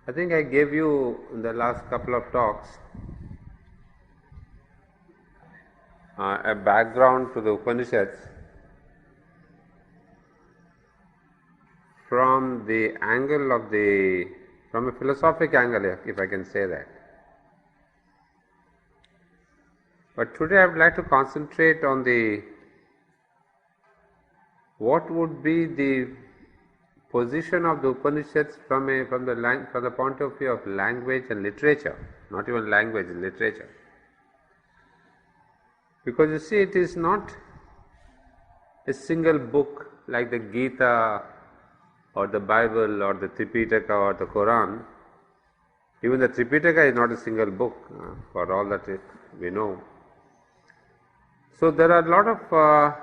I think I gave you in the last couple of talks a background to the Upanishads from the angle of from a philosophic angle, if I can say that. But today I would like to concentrate on what would be the position of the Upanishads from the point of view of language and literature, not even language, literature. Because you see, it is not a single book like the Gita or the Bible or the Tripitaka or the Quran. Even the Tripitaka is not a single book for all that we know. So there are a lot of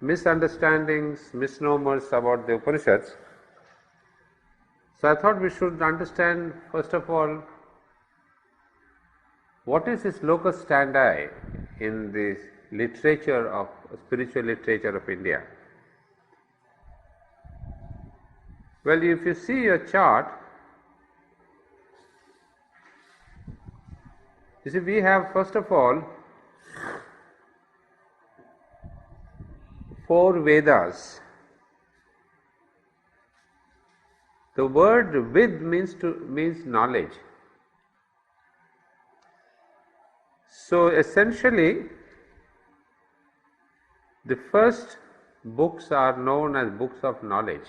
misunderstandings, misnomers about the Upanishads. So I thought we should understand first of all what is this locus standi in the literature of spiritual literature of India. Well, if you see your chart, you see we have first of all 4 Vedas. The word vid means knowledge. So essentially, the first books are known as books of knowledge.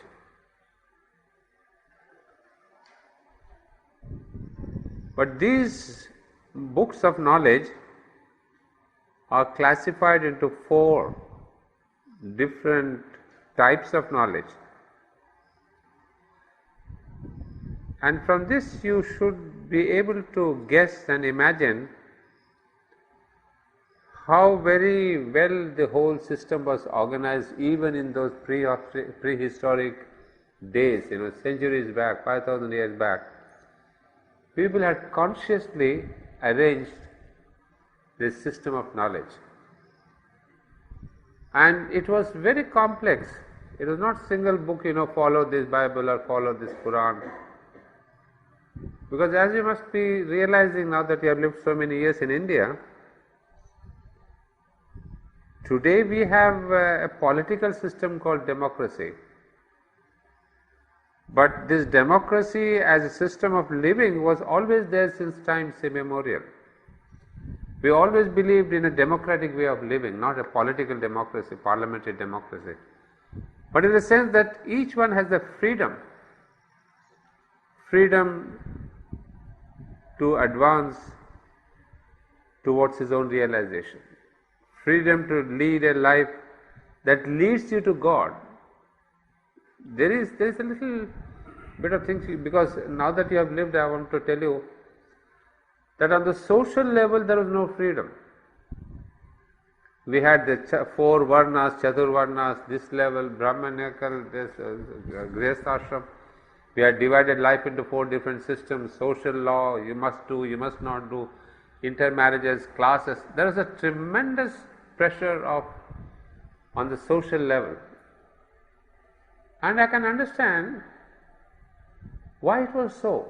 But these books of knowledge are classified into 4 different types of knowledge. And from this you should be able to guess and imagine how very well the whole system was organized even in those prehistoric days, centuries back, 5,000 years back. People had consciously arranged this system of knowledge. And it was very complex. It was not single book, follow this Bible or follow this Quran. Because as you must be realizing now that you have lived so many years in India, today we have a political system called democracy. But this democracy as a system of living was always there since times immemorial. We always believed in a democratic way of living, not a political democracy, parliamentary democracy, but in the sense that each one has the freedom to advance towards his own realization, freedom to lead a life that leads you to God. There is a little bit of things, because now that you have lived, I want to tell you that on the social level there was no freedom. We had the 4 varnas, chaturvarnas, this level, brahmanical, this grihasthashram. We had divided life into 4 different systems: social law, you must do, you must not do, intermarriages, classes. There was a tremendous pressure on the social level. And I can understand why it was so.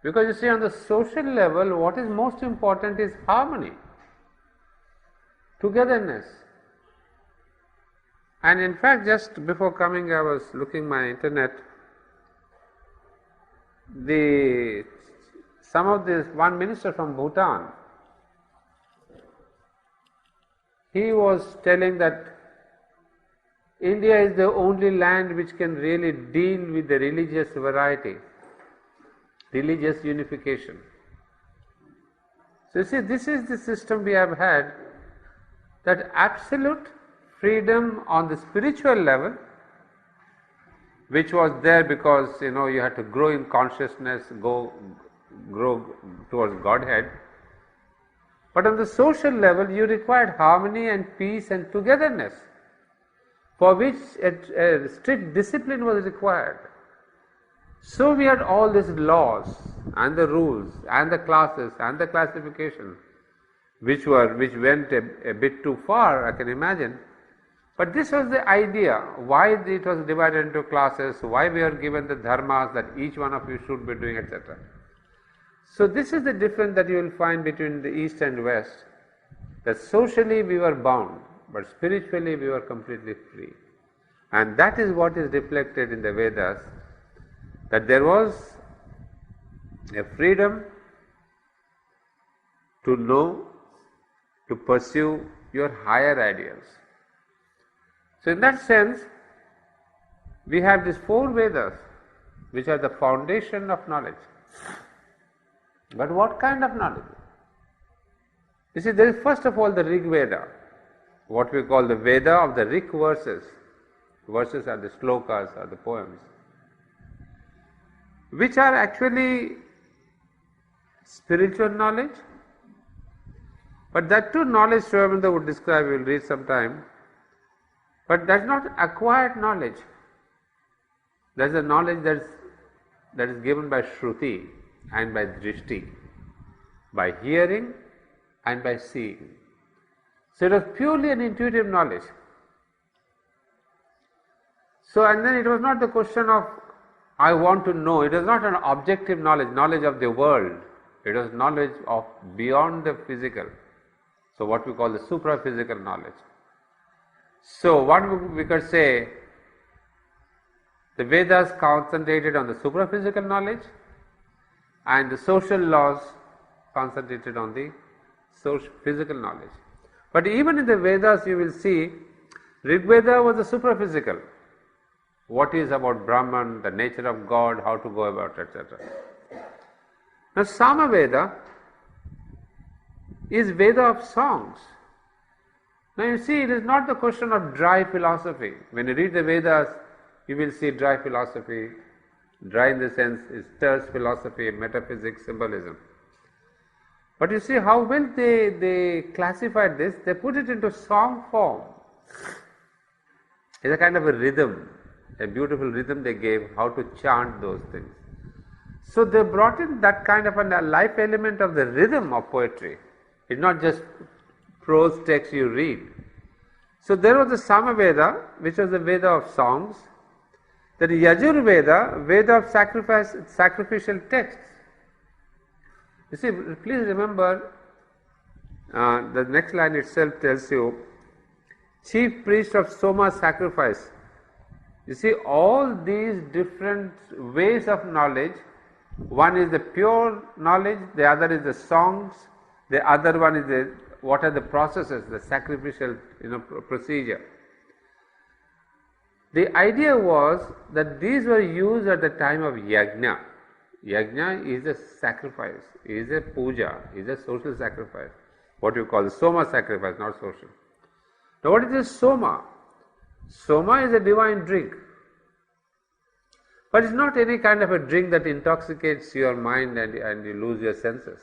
Because you see, on the social level, what is most important is harmony, togetherness. And in fact, just before coming, I was looking my internet. One minister from Bhutan, he was telling that India is the only land which can really deal with the religious variety, religious unification. So you see, this is the system we have had, that absolute freedom on the spiritual level, which was there because you had to grow in consciousness, grow towards Godhead. But on the social level, you required harmony and peace and togetherness, for which a strict discipline was required. So we had all these laws and the rules and the classes and the classification, which went a bit too far, I can imagine. But this was the idea, why it was divided into classes, why we are given the dharmas that each one of you should be doing, etc. So this is the difference that you will find between the East and West, that socially we were bound, but spiritually we were completely free. And that is what is reflected in the Vedas, that there was a freedom to know, to pursue your higher ideals. So in that sense, we have these 4 Vedas, which are the foundation of knowledge. But what kind of knowledge? You see, there is first of all the Rig Veda, what we call the Veda of the Rig verses. Verses are the slokas, or the poems, which are actually spiritual knowledge. But that too knowledge Aurobindo would describe, we will read sometime. But that's not acquired knowledge. That's a knowledge that is given by Shruti and by Drishti, by hearing and by seeing. So it was purely an intuitive knowledge. So and then it was not the question of I want to know, it was not an objective knowledge, knowledge of the world. It was knowledge of beyond the physical. So what we call the supra-physical knowledge. So what we could say, the Vedas concentrated on the supra-physical knowledge and the social laws concentrated on the physical knowledge. But even in the Vedas you will see, Rig Veda was the supra-physical. What is about Brahman, the nature of God, how to go about, etc. Now Sama Veda is Veda of songs. Now you see, it is not the question of dry philosophy. When you read the Vedas, you will see dry philosophy. Dry in the sense is terse philosophy, metaphysics, symbolism. But you see how well they classified this, they put it into song form. It's a kind of a rhythm, a beautiful rhythm they gave, how to chant those things. So they brought in that kind of a life element of the rhythm of poetry. It's not just prose text you read. So there was the Sama Veda, which was the Veda of songs. Then Yajur Veda, Veda of sacrificial texts. You see, please remember, the next line itself tells you, chief priest of Soma sacrifice. You see, all these different ways of knowledge, one is the pure knowledge, the other is the songs, the other one is what are the processes, the sacrificial procedure. The idea was that these were used at the time of yajna. Yajna is a sacrifice, is a puja, is a social sacrifice, what you call the soma sacrifice, not social. Now what is this soma? Soma is a divine drink. But it's not any kind of a drink that intoxicates your mind and you lose your senses.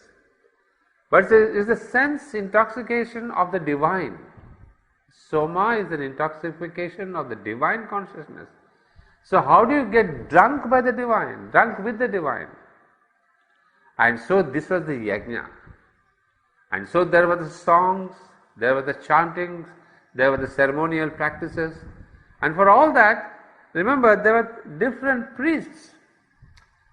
But it's the sense intoxication of the divine. Soma is an intoxication of the divine consciousness. So how do you get drunk by the divine, drunk with the divine? And so this was the yajna. And so there were the songs, there were the chantings, there were the ceremonial practices. And for all that, remember, there were different priests.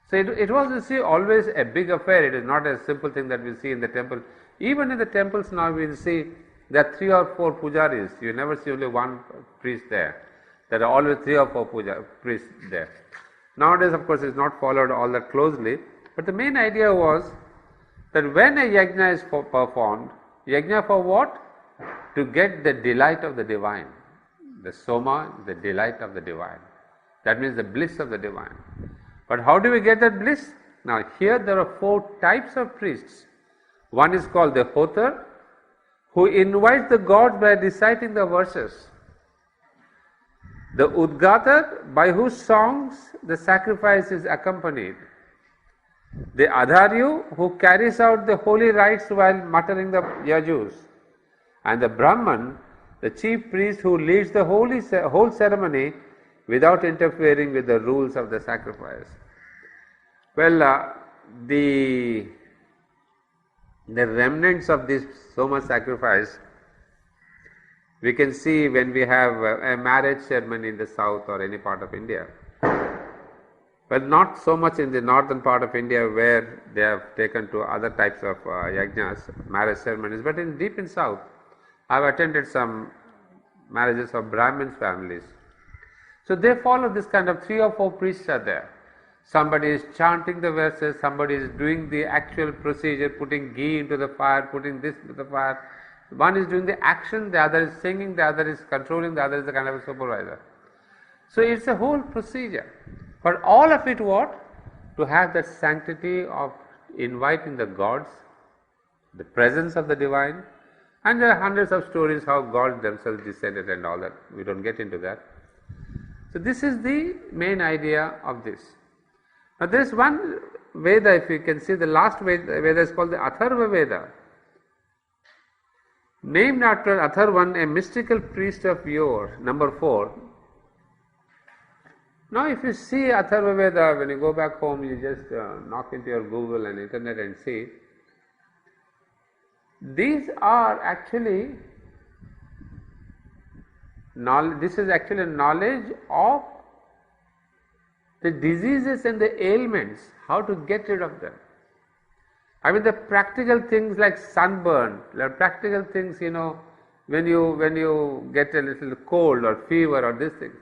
So it was, you see, always a big affair. It is not a simple thing that we see in the temple. Even in the temples now we will see there are 3 or 4 pujaris. You never see only one priest there. There are always 3 or 4 priests there. Nowadays, of course, it is not followed all that closely. But the main idea was that when a yajna is performed, yajna for what? To get the delight of the divine. The soma, the delight of the divine. That means the bliss of the divine. But how do we get that bliss? Now here there are 4 types of priests. One is called the Hotar, who invites the gods by reciting the verses. The Udgatar, by whose songs the sacrifice is accompanied. The Adharyu, who carries out the holy rites while muttering the yajus. And the Brahman, the chief priest who leads the whole ceremony without interfering with the rules of the sacrifice. Well, the remnants of this Soma sacrifice We can see when we have a marriage ceremony in the south or any part of India, but not so much in the northern part of India where they have taken to other types of yajnas, marriage ceremonies, but deep in south, I have attended some marriages of Brahmins families. So they follow this kind of 3 or 4 priests are there. Somebody is chanting the verses, somebody is doing the actual procedure, putting ghee into the fire, putting this into the fire. One is doing the action, the other is singing, the other is controlling, the other is the kind of a supervisor. So it's a whole procedure. But all of it what? To have that sanctity of inviting the gods, the presence of the divine, and there are hundreds of stories how gods themselves descended and all that. We don't get into that. So this is the main idea of this. Now there is one Veda, if you can see, the last Veda is called the Atharva Veda, named after Atharvan, a mystical priest of yore, number 4. Now if you see Atharva Veda, when you go back home, you just knock into your Google and internet and see. These are actually knowledge, this is actually knowledge of the diseases and the ailments, how to get rid of them. I mean the practical things like sunburn, like practical things, when you get a little cold or fever or this thing.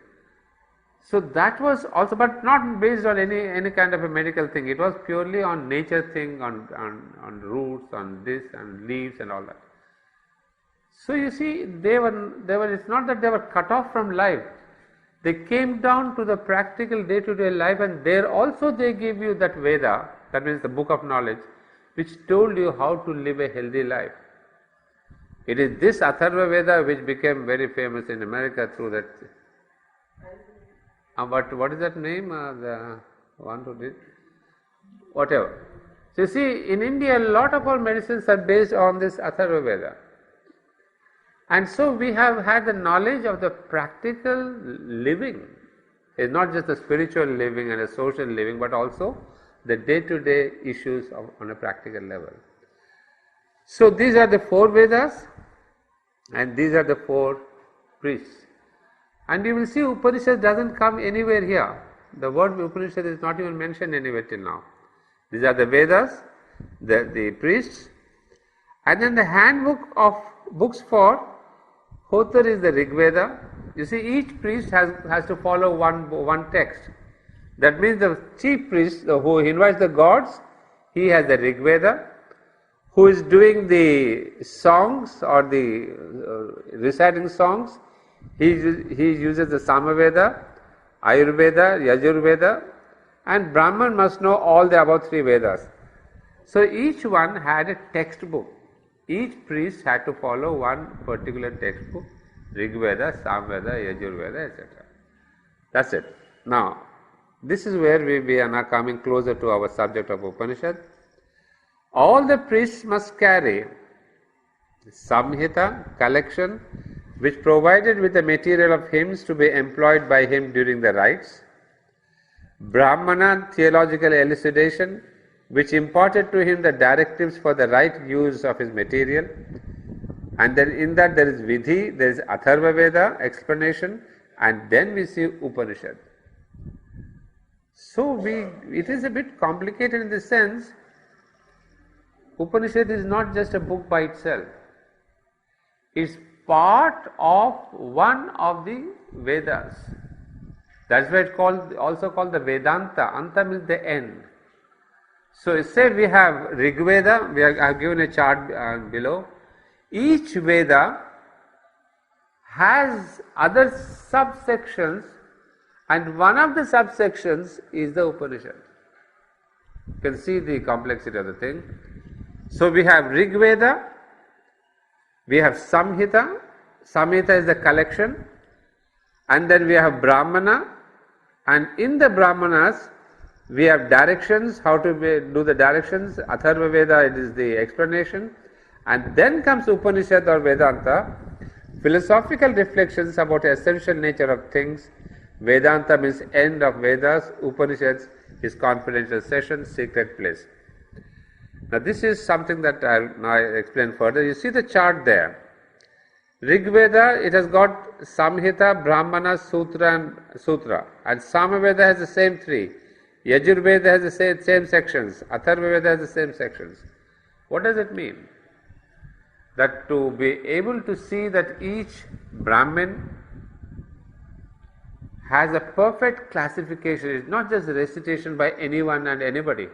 So that was also, but not based on any kind of a medical thing. It was purely on nature thing, on roots, on this and leaves and all that. So you see, they were. It's not that they were cut off from life. They came down to the practical day-to-day life, and there also they give you that Veda, that means the book of knowledge, which told you how to live a healthy life. It is this Atharva Veda which became very famous in America through that. What is that name? The one who did? Whatever. So you see, in India, a lot of our medicines are based on this Atharva Veda. And so we have had the knowledge of the practical living. It's not just the spiritual living and the social living, but also the day-to-day issues on a practical level. So these are the 4 Vedas and these are the 4 priests. And you will see Upanishad doesn't come anywhere here. The word Upanishad is not even mentioned anywhere till now. These are the Vedas, the priests, and then the handbook of books for Hotar is the Rig Veda. You see, each priest has to follow one text. That means the chief priest who invites the gods, he has the Rig Veda. Who is doing the songs or the reciting songs, he uses the Samaveda, Ayurveda, Yajurveda, and Brahman must know all the above 3 Vedas. So each one had a textbook. Each priest had to follow one particular textbook, Rig Veda, Samveda, Yajurveda, etc. That's it. Now, this is where we are now coming closer to our subject of Upanishad. All the priests must carry Samhita, collection, which provided with the material of hymns to be employed by him during the rites. Brahmana, theological elucidation, which imparted to him the directives for the right use of his material. And then in that there is Vidhi, there is Atharva Veda, explanation, and then we see Upanishad. So it is a bit complicated in the sense, Upanishad is not just a book by itself. It's part of one of the Vedas. That's why it's also called the Vedanta. Anta means the end. So say we have Rig Veda, I have given a chart below. Each Veda has other subsections, and one of the subsections is the Upanishad. You can see the complexity of the thing. So we have Rig Veda, we have Samhita. Samhita is the collection, and then we have Brahmana, and in the Brahmanas we have directions, how to do the directions. Atharva Veda, it is the explanation, and then comes Upanishad or Vedanta, philosophical reflections about the essential nature of things. Vedanta means end of Vedas, Upanishads is confidential session, secret place. Now this is something that I'll now explain further. You see the chart there. Rig Veda, it has got Samhita, Brahmana, Sutra, and Samaveda has the same three. Yajurveda has the same sections. Atharva Veda has the same sections. What does it mean? That to be able to see that each Brahmin has a perfect classification. It's not just recitation by anyone and anybody.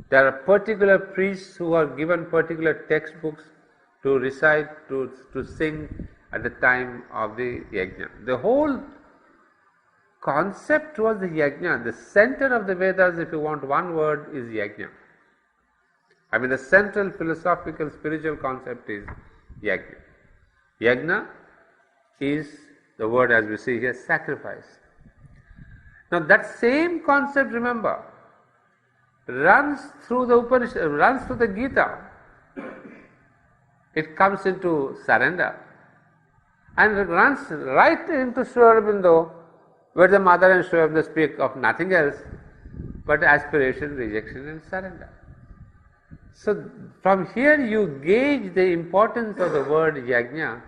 There are particular priests who are given particular textbooks to recite, to sing at the time of the yajna. The whole concept was the yajna. The center of the Vedas, if you want one word, is yajna. I mean, the central philosophical spiritual concept is yajna. Yajna is the word as we see here, sacrifice. Now that same concept, remember, runs through the Upanishad, runs through the Gita. It comes into surrender and it runs right into Sri-Aurobindo, where the mother and Sri-Aurobindo speak of nothing else but aspiration, rejection and surrender. So from here you gauge the importance of the word yajna,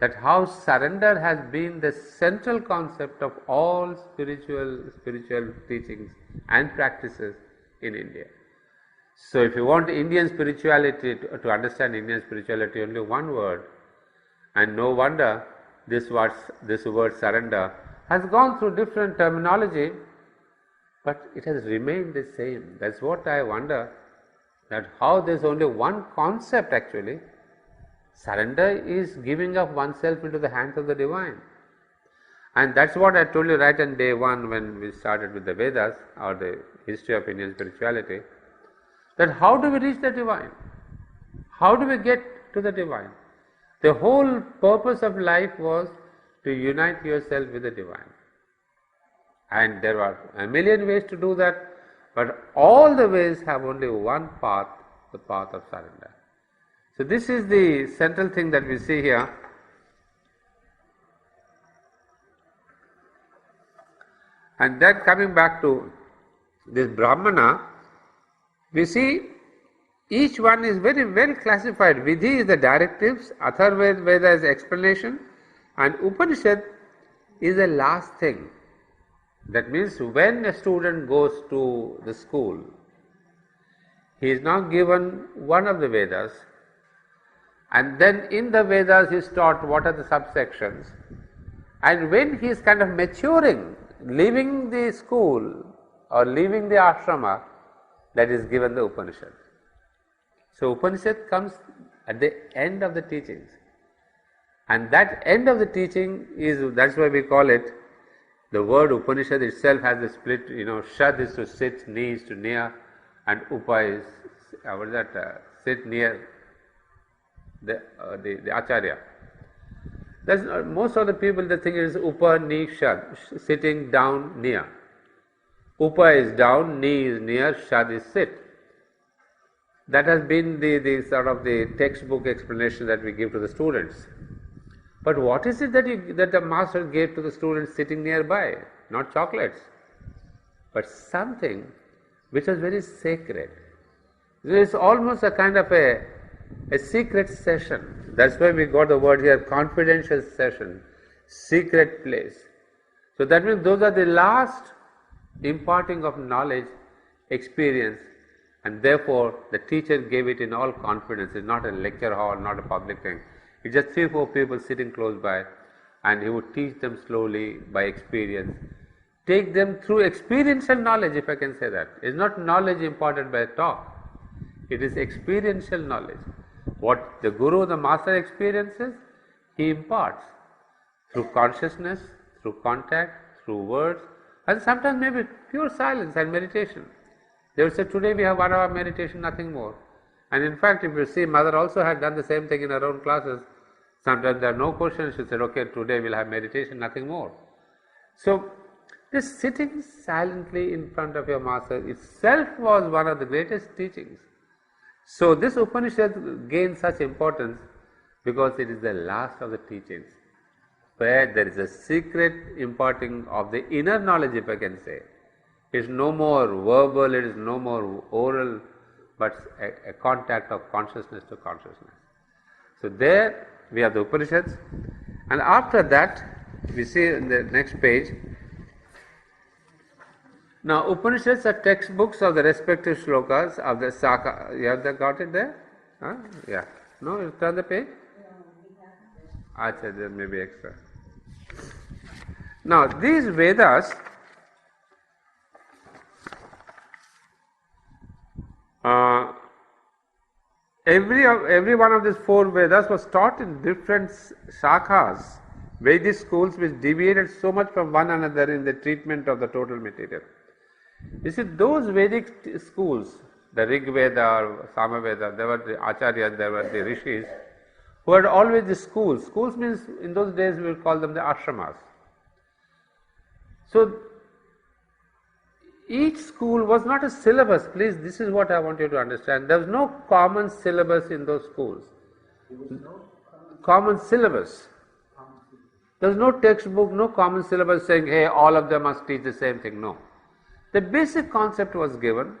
that how surrender has been the central concept of all spiritual teachings and practices in India. So if you want Indian spirituality, to understand Indian spirituality, only one word, and no wonder this word surrender has gone through different terminology, but it has remained the same. That's what I wonder, that how there's only one concept actually. Surrender is giving up oneself into the hands of the divine. And that's what I told you right on day one when we started with the Vedas or the history of Indian spirituality, that how do we reach the divine? How do we get to the divine? The whole purpose of life was to unite yourself with the divine. And there are a million ways to do that, but all the ways have only one path, the path of surrender. So this is the central thing that we see here. And then coming back to this Brahmana, we see each one is very well classified. Vidhi is the directives, Atharva Veda is explanation, and Upanishad is the last thing. That means when a student goes to the school, he is now given one of the Vedas, and then in the Vedas he is taught what are the subsections, and when he is kind of maturing, leaving the school or leaving the ashrama, that is given the Upanishad. So Upanishad comes at the end of the teachings, and that end of the teaching is, that's why we call it, the word Upanishad itself has a split, Shad is to sit, Ni is to near, and Upa is, sit near the Acharya. That's most of the people, they think it is Upa, Ni, Shad, sitting down, near. Upa is down, Ni is near, Shad is sit. That has been the sort of the textbook explanation that we give to the students. But what is it that the master gave to the students sitting nearby? Not chocolates, but something which was very sacred. It is almost a kind of a secret session. That's why we got the word here, confidential session, secret place. So that means those are the last imparting of knowledge, experience, and therefore the teacher gave it in all confidence. It's not a lecture hall, not a public thing. It's just 3-4 people sitting close by, and he would teach them slowly by experience, take them through experiential knowledge, if I can say that. It's not knowledge imparted by talk, it is experiential knowledge. What the Guru, the Master experiences, he imparts through consciousness, through contact, through words, and sometimes maybe pure silence and meditation. They would say, today we have 1 hour meditation, nothing more. And in fact, if you see, Mother also had done the same thing in her own classes. Sometimes there are no questions, she said, okay, today we'll have meditation, nothing more. So, this sitting silently in front of your Master itself was one of the greatest teachings. So, this Upanishad gains such importance because it is the last of the teachings, where there is a secret imparting of the inner knowledge, if I can say. It is no more verbal, it is no more oral, but a contact of consciousness to consciousness. So there we have the Upanishads, and after that we see in the next page. Now Upanishads are textbooks of the respective shlokas of the SACAR. You have got it there? Huh? Yeah. No, you turn the page? Acha, there may be extra. Now these Vedas every one of these 4 Vedas was taught in different SACARs, Vedic schools which deviated so much from one another in the treatment of the total material. You see, those Vedic schools, the Rig Veda or Sama Veda, there were the Acharyas, there were the Rishis, who had always the schools. Schools means, in those days we would call them the ashramas. So, each school was not a syllabus, please, this is what I want you to understand. There was no common syllabus in those schools. There was no common syllabus. There was no textbook, no common syllabus saying, hey, all of them must teach the same thing. No. The basic concept was given,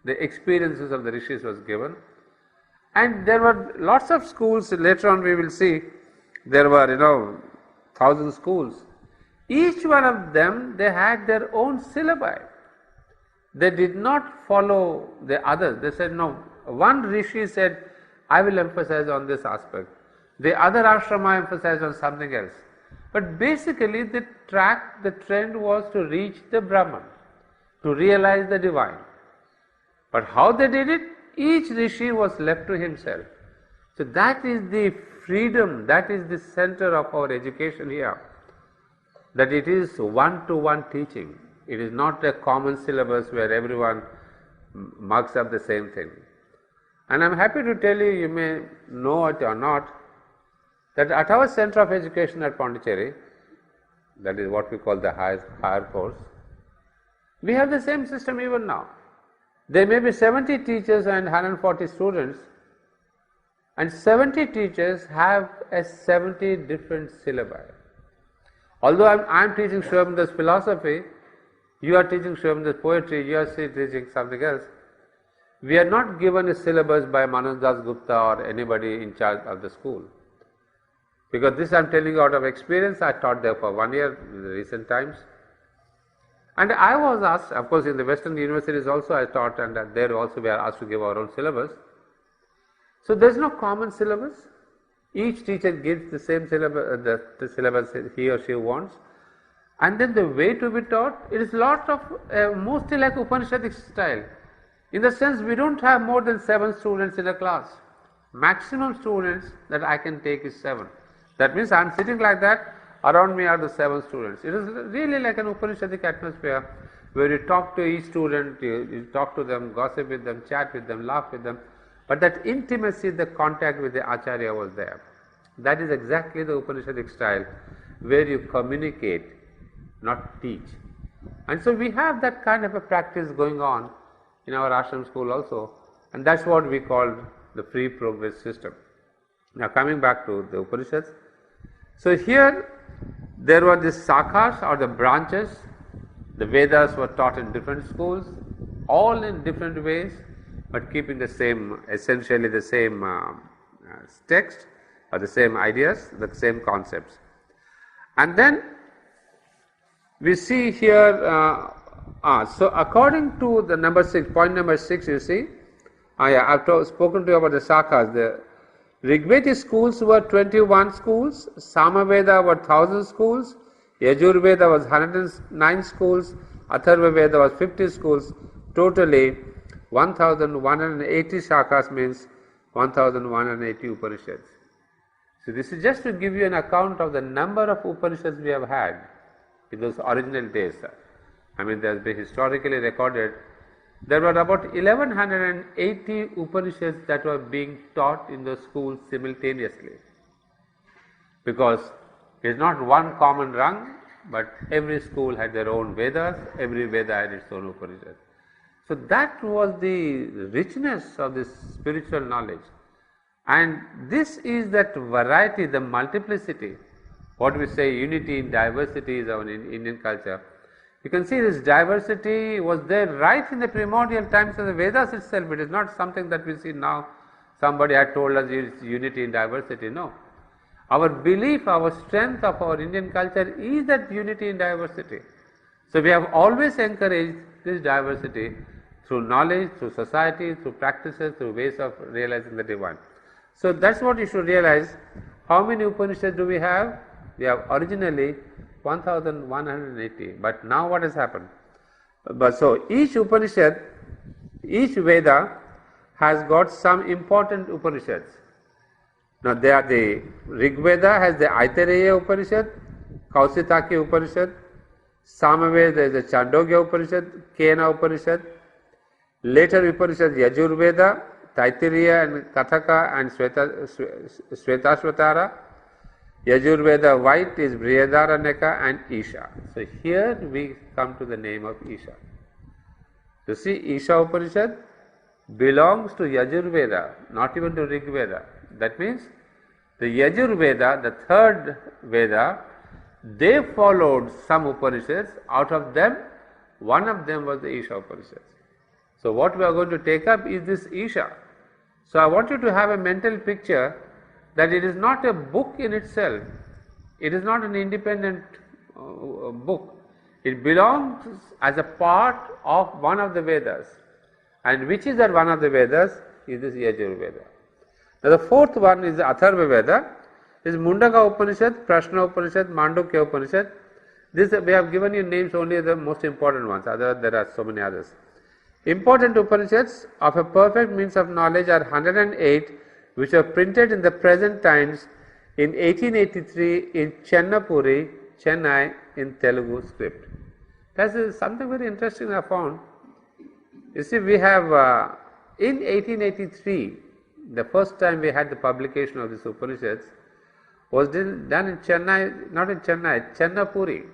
the experiences of the rishis was given, and there were lots of schools. Later on we will see there were 1,000 schools. Each one of them, they had their own syllabi. They did not follow the others. They said, no, one rishi said, I will emphasize on this aspect. The other ashrama emphasized on something else. But basically the trend was to reach the Brahman, to realize the divine. But how they did it? Each rishi was left to himself. So that is the freedom, that is the center of our education here. That it is one-to-one teaching. It is not a common syllabus where everyone marks up the same thing. And I am happy to tell you, you may know it or not, that at our center of education at Pondicherry, that is what we call the higher course, we have the same system even now. There may be 70 teachers and 140 students, and 70 teachers have 70 different syllabi. Although I am teaching sriaurobindo's philosophy, you are teaching sriaurobindo's poetry, you are teaching something else. We are not given a syllabus by Manoj Das Gupta or anybody in charge of the school. Because this I am telling you out of experience. I taught there for 1 year in the recent times. And I was asked, of course in the Western universities also I taught, and there also we are asked to give our own syllabus. So there is no common syllabus. Each teacher gives the same syllabus, the syllabus he or she wants, and then the way to be taught, it is lot of mostly like Upanishadic style. In the sense, we don't have more than 7 students in a class. Maximum students that I can take is 7. That means I am sitting like that, around me are the 7 students. It is really like an Upanishadic atmosphere where you talk to each student, you talk to them, gossip with them, chat with them, laugh with them. But that intimacy, the contact with the Acharya was there. That is exactly the Upanishadic style where you communicate, not teach. And so we have that kind of a practice going on in our ashram school also, and that's what we call the free progress system. Now coming back to the Upanishads. So here there were these SACARs or the branches. The Vedas were taught in different schools, all in different ways, but keeping the same, essentially the same text or the same ideas, the same concepts. And then we see here, so according to the number 6, point number 6, you see, I've spoken to you about the SACARs. The Rigvedic schools were 21 schools, Samaveda were 1000 schools, Yajurveda was 109 schools, Atharva Veda was 50 schools, totally 1180 SACARs means 1180 Upanishads. So this is just to give you an account of the number of Upanishads we have had in those original days. I mean, there has been historically recorded, there were about 1180 Upanishads that were being taught in the schools simultaneously. Because it is not one common rung, but every school had their own Vedas, every Veda had its own Upanishad. So that was the richness of this spiritual knowledge. And this is that variety, the multiplicity, what we say unity in diversity is our Indian culture. You can see this diversity was there right in the primordial times of the Vedas itself. It is not something that we see now, somebody had told us it's unity in diversity. No. Our belief, our strength of our Indian culture is that unity in diversity. So we have always encouraged this diversity through knowledge, through society, through practices, through ways of realizing the divine. So that's what you should realize. How many Upanishads do we have? We have originally 1180, but now what has happened? But so each Upanishad, each Veda has got some important Upanishads. Now they are the Rig Veda has the Aitareya Upanishad, Kausitaki Upanishad, Samaveda is the Chandogya Upanishad, Kena Upanishad, later Upanishad Yajurveda, Taittiriya and Kathaka and Svetashvatara. Yajurveda white is Brihadaranyaka and Isha. So here we come to the name of Isha. You see, Isha Upanishad belongs to Yajurveda, not even to Rig Veda. That means the Yajurveda, the third Veda, they followed some Upanishads. Out of them, one of them was the Isha Upanishad. So what we are going to take up is this Isha. So I want you to have a mental picture that it is not a book in itself. It is not an independent book. It belongs as a part of one of the Vedas. And which is that one of the Vedas is this Yajurveda. Now the fourth one is the Atharva Veda. This is Mundaka Upanishad, Prashna Upanishad, Mandukya Upanishad. This we have given you names only the most important ones. There are so many others. Important Upanishads of a perfect means of knowledge are 108, which are printed in the present times in 1883 in Chennapuri, Chennai, in Telugu script. That is something very interesting I found. You see, we have in 1883, the first time we had the publication of these Upanishads was done in Chennai, not in Chennai, Chennapuri.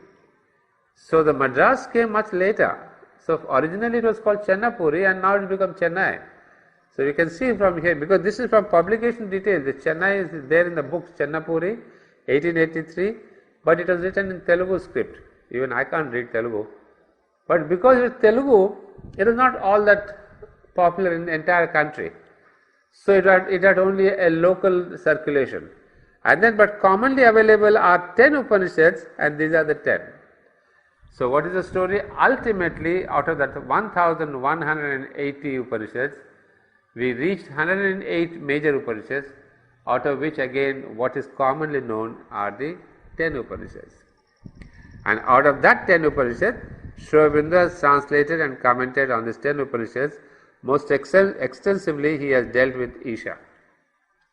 So the Madras came much later. So originally it was called Chennapuri and now it become Chennai. So you can see from here, because this is from publication details, the Chennai is there in the books, Chennapuri, 1883, but it was written in Telugu script. Even I can't read Telugu. But because it is Telugu, it is not all that popular in the entire country. So it had only a local circulation. And then, but commonly available are 10 Upanishads, and these are the 10. So what is the story? Ultimately, out of that 1180 Upanishads, we reached 108 major Upanishads, out of which again what is commonly known are the 10 Upanishads. And out of that 10 Upanishads, Sri Aurobindo has translated and commented on these 10 Upanishads. Most extensively he has dealt with Isha.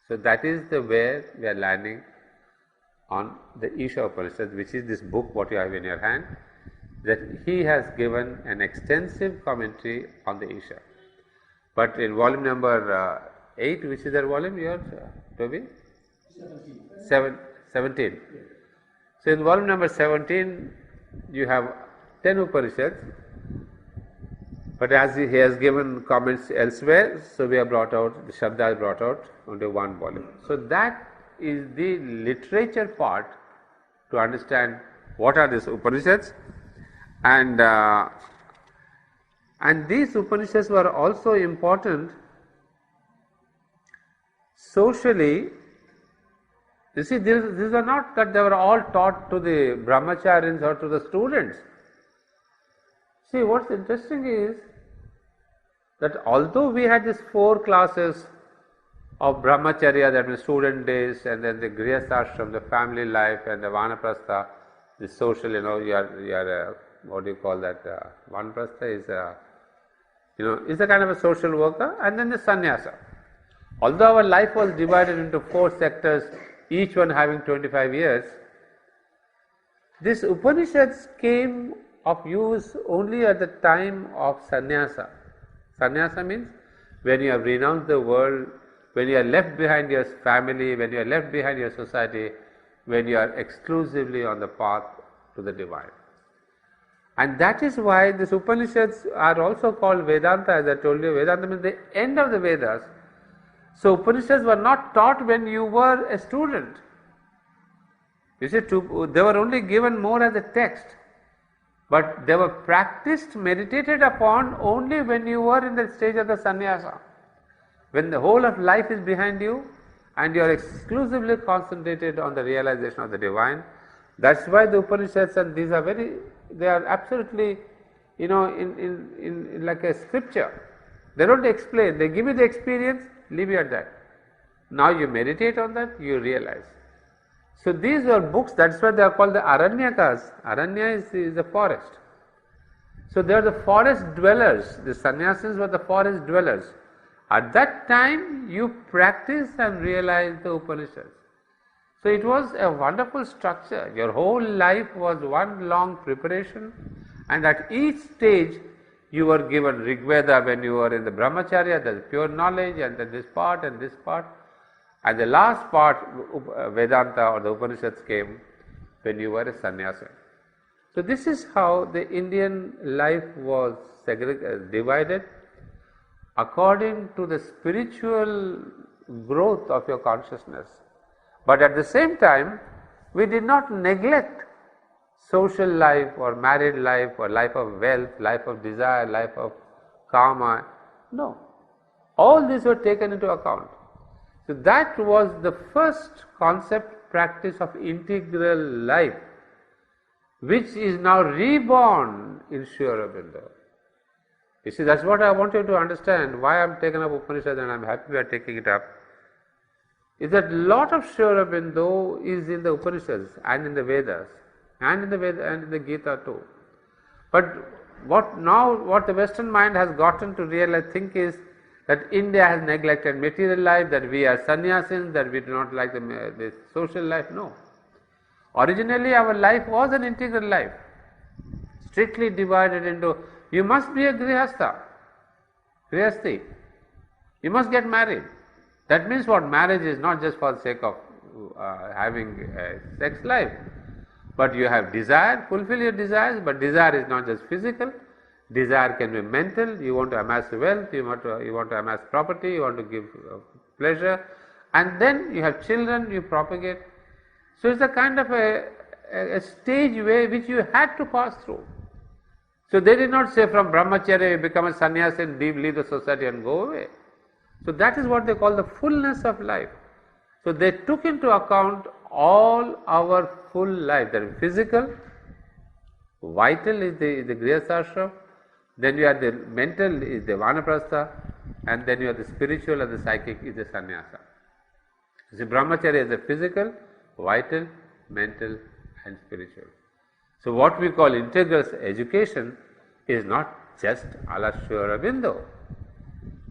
So that is the where we are landing on the Isha Upanishad, which is this book what you have in your hand, that he has given an extensive commentary on the Isha. But in volume number 8, which is that volume yours, Toby? 17. So in volume number 17, you have 10 Upanishads, but as he has given comments elsewhere, so we have brought out, the Shabda is brought out only one volume. So that is the literature part to understand what are these Upanishads, and these Upanishads were also important socially. You see, these are not that they were all taught to the brahmacharis or to the students. See, what's interesting is that although we had these 4 classes of brahmacharya, that means student days, and then the grihasthashram, the family life, and the vanaprastha, the social, you are what do you call that? Vanaprastha is is a kind of a social worker, and then the sannyasa. Although our life was divided into 4 sectors, each one having 25 years, these Upanishads came of use only at the time of sannyasa. Sannyasa means when you have renounced the world, when you are left behind your family, when you are left behind your society, when you are exclusively on the path to the divine. And that is why these Upanishads are also called Vedanta, as I told you. Vedanta means the end of the Vedas. So Upanishads were not taught when you were a student. You see, they were only given more as a text, but they were practiced, meditated upon only when you were in the stage of the sannyasa. when the whole of life is behind you and you are exclusively concentrated on the realization of the divine. That's why the Upanishads and these are they are absolutely, in like a scripture. They don't explain, they give you the experience, leave you at that. Now you meditate on that, you realize. So these are books, that's why they are called the Aranyakas. Aranya is the forest. So they are the forest dwellers. The sannyasis were the forest dwellers. At that time you practice and realize the Upanishads. So it was a wonderful structure. Your whole life was one long preparation, and at each stage you were given Rigveda when you were in the Brahmacharya, that is pure knowledge, and then this part and this part. And the last part, Vedanta or the Upanishads came when you were a sannyasa. So this is how the Indian life was divided according to the spiritual growth of your consciousness. But at the same time, we did not neglect social life or married life or life of wealth, life of desire, life of karma. No. All these were taken into account. So that was the first concept practice of integral life, which is now reborn in Sri Aurobindo. You see, that's what I want you to understand, why I am taking up Upanishad, and I am happy we are taking it up, is that lot of Sri Aurobindo is in the Upanishads and in the Vedas, and in the Gita too. But what the Western mind has gotten to realize, think is that India has neglected material life, that we are sannyasis, that we do not like the social life. No. Originally our life was an integral life, strictly divided into, you must be a grihasti, you must get married. That means what? Marriage is not just for the sake of having a sex life, but you have desire, fulfill your desires, but desire is not just physical. Desire can be mental. You want to amass wealth, you want to amass property, you want to give pleasure, and then you have children, you propagate. So it's a kind of a stage way which you had to pass through. So they did not say from Brahmacharya you become a sannyasi and leave the society and go away. So that is what they call the fullness of life. So they took into account all our full life, that is physical, vital is the grihasthashram, then you have the mental is the vanaprastha, and then you have the spiritual and the psychic is the sannyasa. So Brahmacharya is the physical, vital, mental and spiritual. So what we call integral education is not just a la Sri Aurobindo.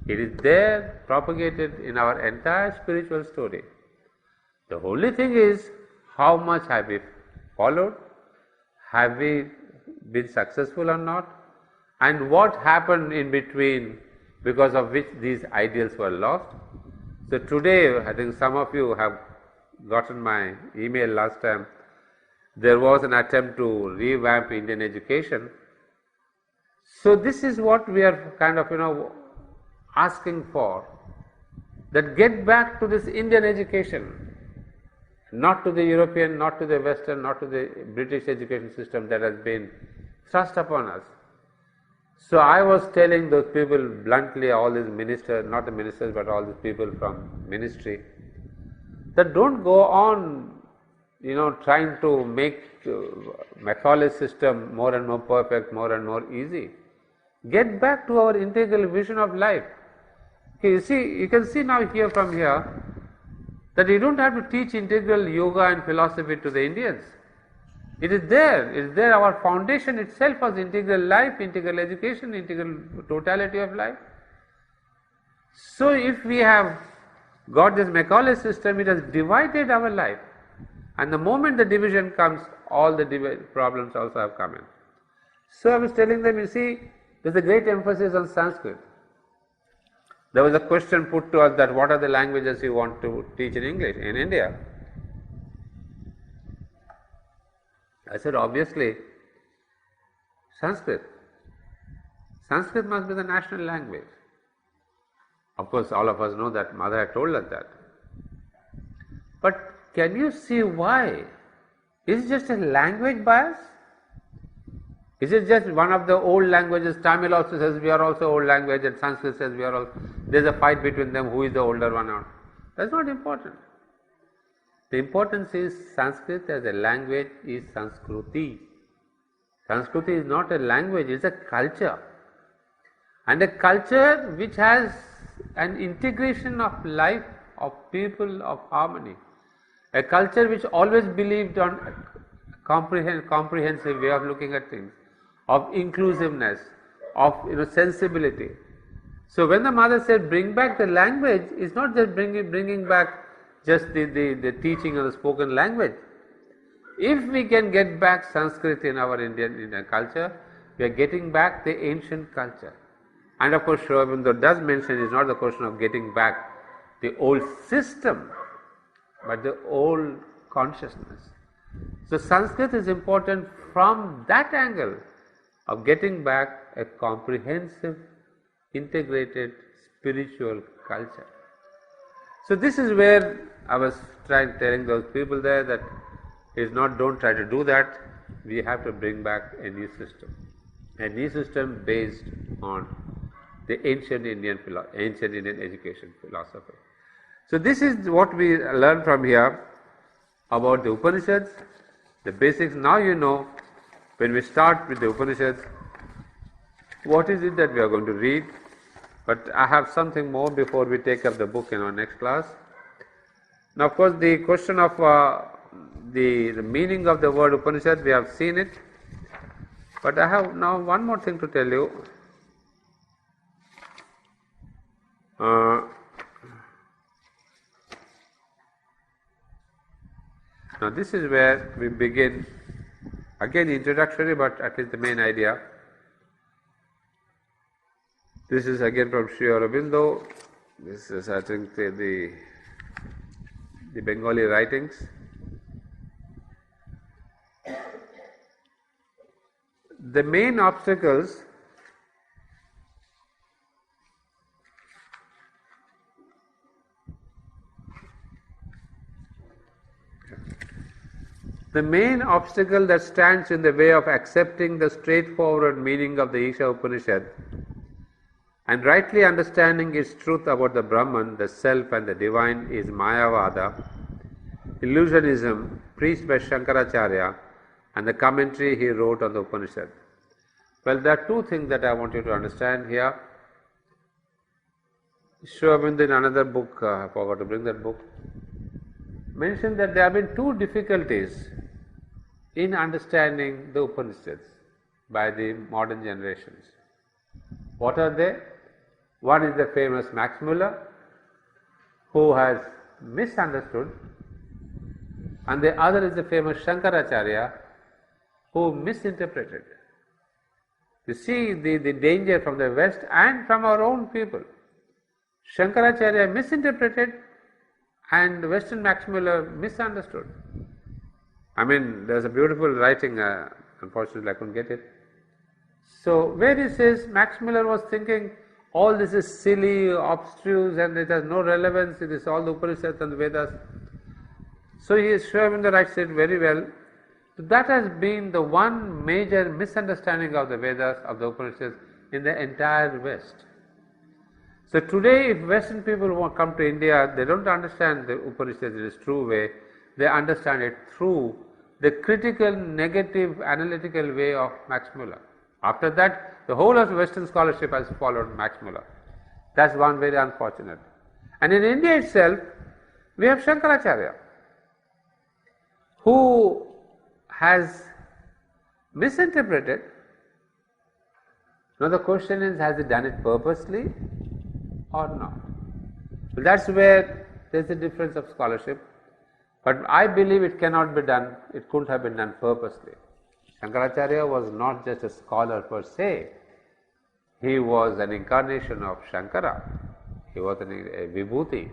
It is there propagated in our entire spiritual story. The only thing is, how much have we followed, have we been successful or not, and what happened in between because of which these ideals were lost. So today, I think some of you have gotten my email last time. There was an attempt to revamp Indian education. So this is what we are kind of asking for, that get back to this Indian education, not to the European, not to the Western, not to the British education system that has been thrust upon us. So I was telling those people bluntly, all these ministers, not the ministers but all these people from ministry, that don't go on trying to make Macaulay's system more and more perfect, more and more easy. Get back to our integral vision of life. Okay, you can see now here from here that you don't have to teach integral yoga and philosophy to the Indians. It is there, our foundation itself was integral life, integral education, integral totality of life. So if we have got this Macaulay system, it has divided our life, and the moment the division comes, all the problems also have come in. So I was telling them, you see, there is a great emphasis on Sanskrit. There was a question put to us that what are the languages you want to teach in English in India? I said, obviously, Sanskrit. Sanskrit must be the national language. Of course, all of us know that Mother had told us that. But can you see why? Is it just a language bias? Is it just one of the old languages? Tamil also says we are also old language, and Sanskrit says we are all. There's a fight between them, who is the older one or. That's not important. The importance is Sanskrit as a language is Sanskruti. Sanskruti is not a language, it's a culture. And a culture which has an integration of life, of people, of harmony. A culture which always believed on comprehensive way of looking at things, of inclusiveness, of sensibility. So when the mother said bring back the language, it's not just bringing back just the teaching of the spoken language. If we can get back Sanskrit in our Indian culture, we are getting back the ancient culture. And of course, Sri Aurobindo does mention it's not the question of getting back the old system, but the old consciousness. So Sanskrit is important from that angle of getting back a comprehensive, integrated spiritual culture. So this is where I was telling those people there that it's not don't try to do that, we have to bring back a new system based on the ancient Indian education philosophy. So this is what we learn from here about the Upanishads, the basics. Now you know, when we start with the Upanishads, what is it that we are going to read? But I have something more before we take up the book in our next class. Now of course the question of the meaning of the word Upanishad, we have seen it, but I have now one more thing to tell you. Now this is where we begin, again introductory, but at least the main idea. This is again from Sri Aurobindo. This is, I think, the Bengali writings. The main obstacles that stands in the way of accepting the straightforward meaning of the Isha Upanishad and rightly understanding its truth about the Brahman, the self and the divine is Mayavada, illusionism preached by Shankaracharya, and the commentary he wrote on the Upanishad. Well, there are two things that I want you to understand here. Sri Aurobindo in another book, I forgot to bring that book, mentioned that there have been two difficulties in understanding the Upanishads by the modern generations. What are they? One is the famous Max Muller, who has misunderstood, and the other is the famous Shankaracharya, who misinterpreted. You see the danger from the West and from our own people. Shankaracharya misinterpreted and Western Max Muller misunderstood. I mean, there's a beautiful writing, unfortunately I couldn't get it. So where he says Max Muller was thinking all this is silly, obstruse, and it has no relevance, it is all the Upanishads and the Vedas. So he is sure when the right said very well. That has been the one major misunderstanding of the Vedas, of the Upanishads in the entire West. So today if Western people want to come to India, they don't understand the Upanishads in its true way, they understand it through the critical, negative, analytical way of Max Muller. After that, the whole of Western scholarship has followed Max Muller. That's one very unfortunate. And in India itself, we have Shankaracharya, who has misinterpreted. Now the question is, has he done it purposely or not? Well, that's where there is a difference of scholarship. But I believe it cannot be done, it couldn't have been done purposely. Shankaracharya was not just a scholar per se, he was an incarnation of Shankara, he was a Vibhuti.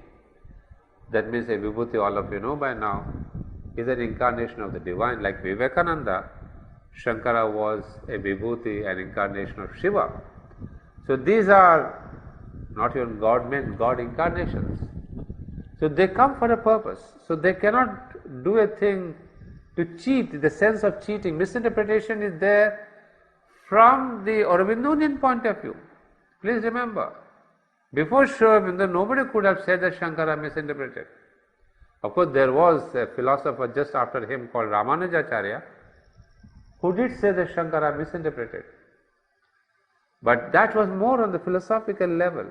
That means a Vibhuti, all of you know by now, is an incarnation of the divine. Like V.Ananda, Shankara was a Vibhuti, an incarnation of Shiva. So these are not even God men, God incarnations. So they come for a purpose. So they cannot do a thing to cheat, the sense of cheating. Misinterpretation is there from the Aurobindonian point of view. Please remember, before Sri Aurobindo, nobody could have said that Shankara misinterpreted. Of course, there was a philosopher just after him called Ramanujacharya who did say that Shankara misinterpreted. But that was more on the philosophical level.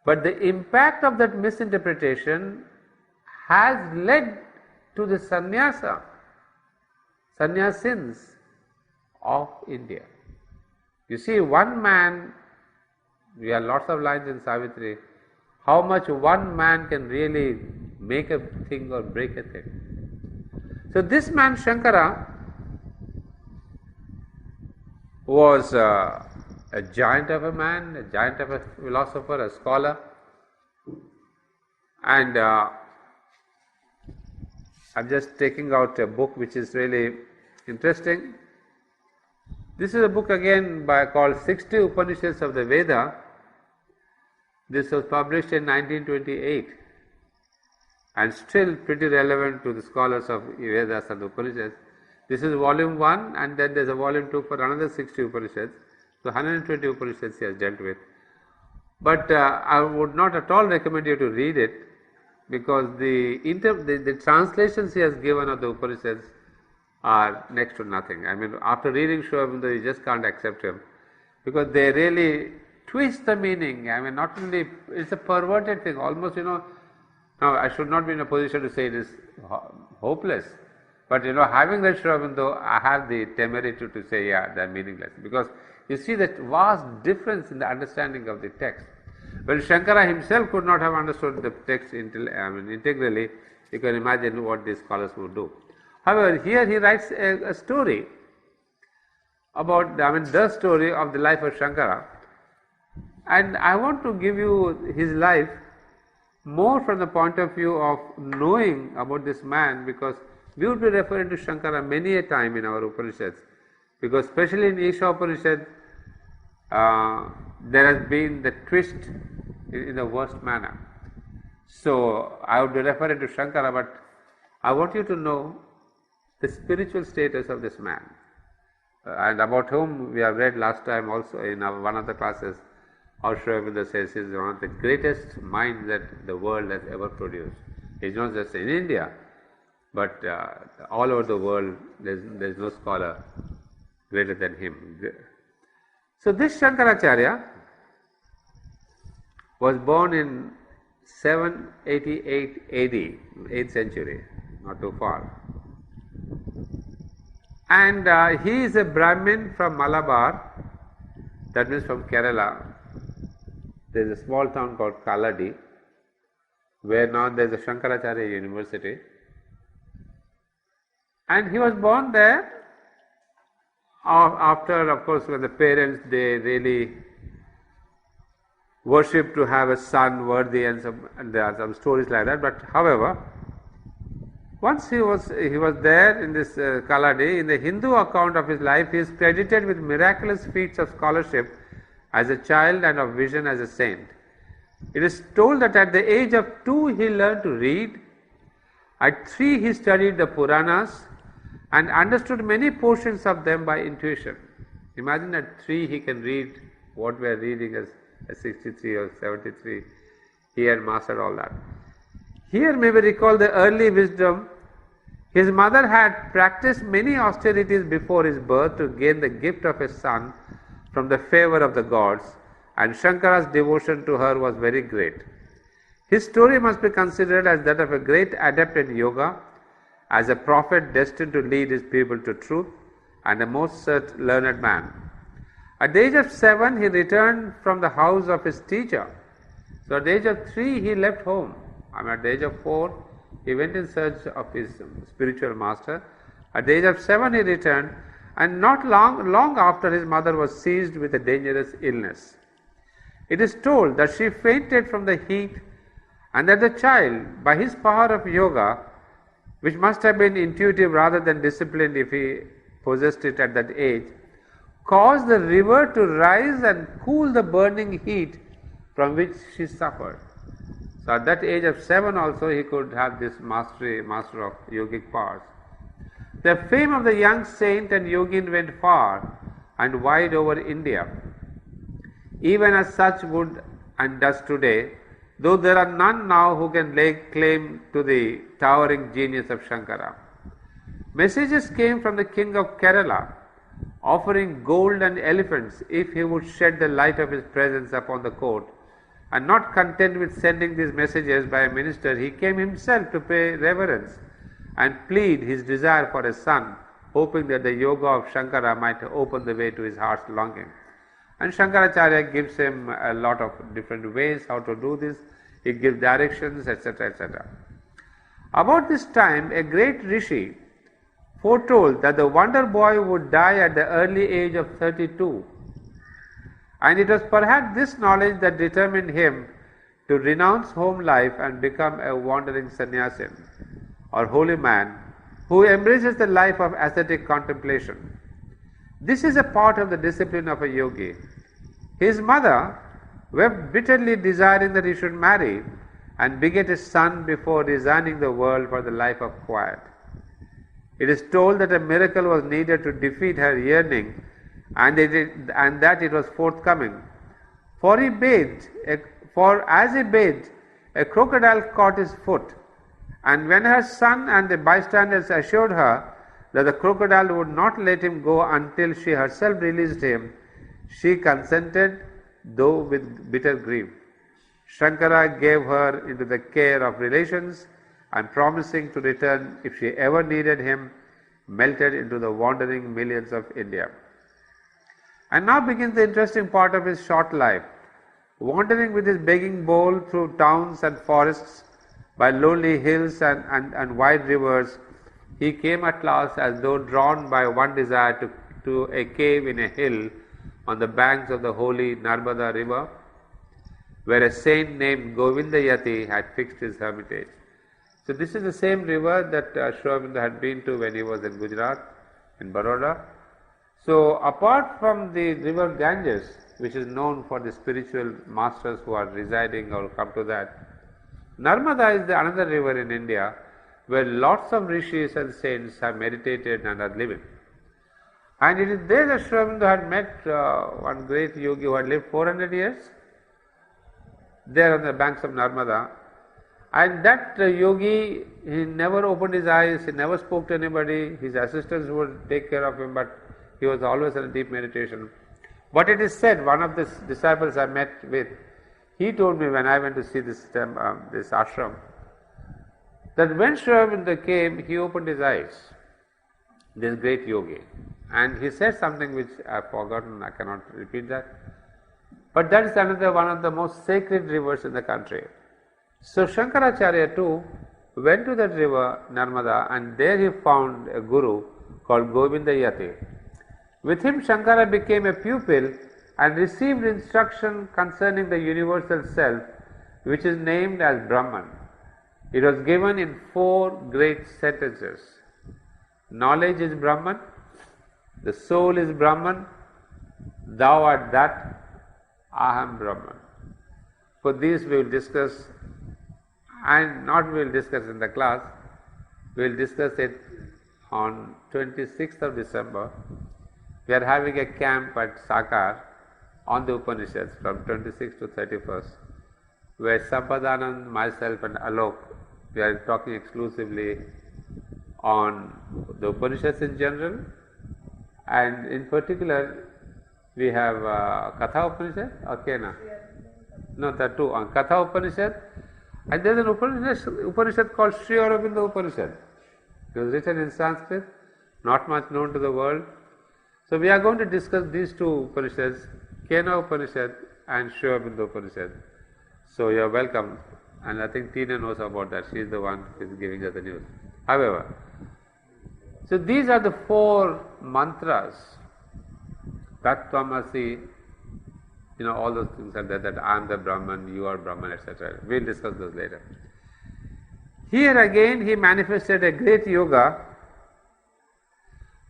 But the impact of that misinterpretation has led to the sannyasins of India. You see, one man, we have lots of lines in Savitri, how much one man can really make a thing or break a thing. So this man Shankara was a giant of a man, a giant of a philosopher, a scholar, and I'm just taking out a book which is really interesting. This is a book again called 60 Upanishads of the Veda. This was published in 1928 and still pretty relevant to the scholars of Vedas and Upanishads. This is volume 1, and then there is a volume 2 for another 60 Upanishads. So 120 Upanishads he has dealt with. But I would not at all recommend you to read it, because the translations he has given of the Upanishads are next to nothing. I mean, after reading Sri Aurobindo, you just can't accept him, because they really twist the meaning. I mean, not only, it's a perverted thing, almost, now I should not be in a position to say it is hopeless, but having read Sri Aurobindo, I have the temerity to say, yeah, they are meaningless, because you see that vast difference in the understanding of the text. When Shankara himself could not have understood the text integrally, you can imagine what these scholars would do. However, here he writes a story about, the story of the life of Shankara, and I want to give you his life more from the point of view of knowing about this man, because we would be referring to Shankara many a time in our Upanishads, because especially in Isha Upanishad, there has been the twist in the worst manner. So I would be referring to Shankara, but I want you to know the spiritual status of this man, and about whom we have read last time also in one of the classes. How Sri Aurobindo says he is one of the greatest minds that the world has ever produced. He is not just in India, but all over the world there is no scholar greater than him. So this Shankaracharya was born in 788 AD, 8th century, not too far. And he is a Brahmin from Malabar, that means from Kerala. There is a small town called Kaladi, where now there is a Shankaracharya University. And he was born there after, of course, when the parents, they really worshipped to have a son worthy, and there are some stories like that. But however, once he was there in this Kaladi, in the Hindu account of his life, he is credited with miraculous feats of scholarship as a child and of vision as a saint. It is told that at the age of 2 he learned to read, at 3 he studied the Puranas and understood many portions of them by intuition. Imagine at 3 he can read what we are reading as 63 or 73, he had mastered all that. Here may we recall the early wisdom. His mother had practiced many austerities before his birth to gain the gift of a son from the favor of the gods, and Shankara's devotion to her was very great. His story must be considered as that of a great adept in yoga, as a prophet destined to lead his people to truth, and a most learned man. At the age of 7, he returned from the house of his teacher. So at the age of 3, he left home. At the age of 4, he went in search of his spiritual master. At the age of 7, he returned, and not long after, his mother was seized with a dangerous illness. It is told that she fainted from the heat, and that the child, by his power of yoga, which must have been intuitive rather than disciplined if he possessed it at that age, caused the river to rise and cool the burning heat from which she suffered. So at that age of 7 also he could have this master of yogic powers. The fame of the young saint and yogin went far, and wide over India, even as such would and does today, though there are none now who can lay claim to the towering genius of Shankara. Messages came from the king of Kerala, offering gold and elephants if he would shed the light of his presence upon the court, and not content with sending these messages by a minister, he came himself to pay reverence and plead his desire for a son, hoping that the yoga of Shankara might open the way to his heart's longing. And Shankaracharya gives him a lot of different ways how to do this. He gives directions, etc., etc. About this time, a great rishi foretold that the wonder boy would die at the early age of 32. And it was perhaps this knowledge that determined him to renounce home life and become a wandering sannyasin or holy man who embraces the life of ascetic contemplation. This is a part of the discipline of a yogi. His mother wept bitterly, desiring that he should marry and beget a son before resigning the world for the life of quiet. It is told that a miracle was needed to defeat her yearning, and that it was forthcoming. For as he bathed, a crocodile caught his foot, and when her son and the bystanders assured her that the crocodile would not let him go until she herself released him, she consented, though with bitter grief. Shankara gave her into the care of relations, and promising to return if she ever needed him, melted into the wandering millions of India. And now begins the interesting part of his short life. Wandering with his begging bowl through towns and forests, by lonely hills and wide rivers, he came at last, as though drawn by one desire, to a cave in a hill on the banks of the holy Narmada river, where a saint named Govindayati had fixed his hermitage. So this is the same river that Sri Aurobindo had been to when he was in Gujarat, in Baroda. So apart from the river Ganges, which is known for the spiritual masters who are residing or come to that, Narmada is another river in India where lots of rishis and saints have meditated and are living. And it is there that Sri Aurobindo had met one great yogi who had lived 400 years there on the banks of Narmada. And that yogi, he never opened his eyes, he never spoke to anybody, his assistants would take care of him, but he was always in a deep meditation. But it is said, one of the disciples I met with, he told me when I went to see this ashram, that when Sri Aurobindo came, he opened his eyes, this great yogi, and he said something which I have forgotten, I cannot repeat that. But that is another one of the most sacred rivers in the country. So Shankaracharya too went to that river Narmada, and there he found a guru called Govindayati. With him Shankara became a pupil and received instruction concerning the universal self, which is named as Brahman. It was given in 4 great sentences. Knowledge is Brahman, the soul is Brahman, thou art that, Aham Brahman. For these we will discuss, and not we will discuss in the class, we will discuss it on 26th of December. We are having a camp at SACAR on the Upanishads from 26th to 31st, where Sampadanand, myself and Alok, we are talking exclusively on the Upanishads in general, and in particular we have Katha Upanishad or Kena? No, there are 2 on Katha Upanishad, and there is an Upanishad called Sriaurobindo Upanishad. It was written in Sanskrit, not much known to the world. So we are going to discuss these 2 Upanishads, Kena Upanishad and Sriaurobindo Upanishad. So you are welcome, and I think Tina knows about that. She is the one who is giving us the news. However, so these are the 4 mantras, Tattvamasi, all those things are there, that I am the Brahman, you are Brahman, etc. We will discuss those later. Here again he manifested a great yoga.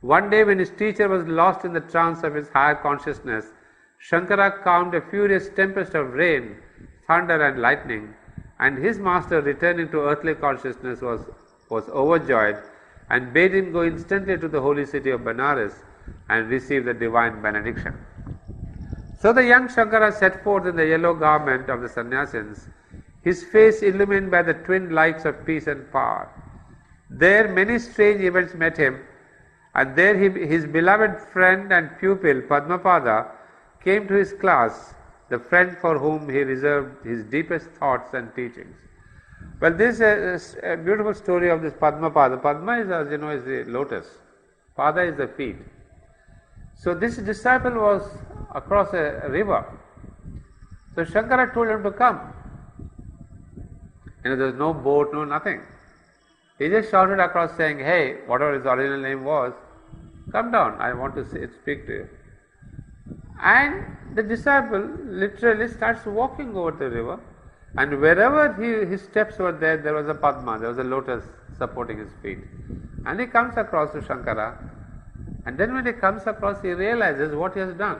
One day when his teacher was lost in the trance of his higher consciousness, Shankara calmed a furious tempest of rain, thunder and lightning, and his master, returning to earthly consciousness, was overjoyed and bade him go instantly to the holy city of Benares, and receive the divine benediction. So the young Shankara set forth in the yellow garment of the sannyasins, his face illumined by the twin lights of peace and power. There many strange events met him, and there his beloved friend and pupil Padmapada came to his class, the friend for whom he reserved his deepest thoughts and teachings. Well, this is a beautiful story of this Padmapada. Padma is, as you know, is the lotus. Pada is the feet. So this disciple was across a river. So Shankara told him to come. There was no boat, no nothing. He just shouted across saying, hey, whatever his original name was, come down, I want to speak to you. And the disciple literally starts walking over the river, and wherever his steps were there was a Padma, there was a lotus supporting his feet. And he comes across to Shankara, and then when he comes across, he realizes what he has done.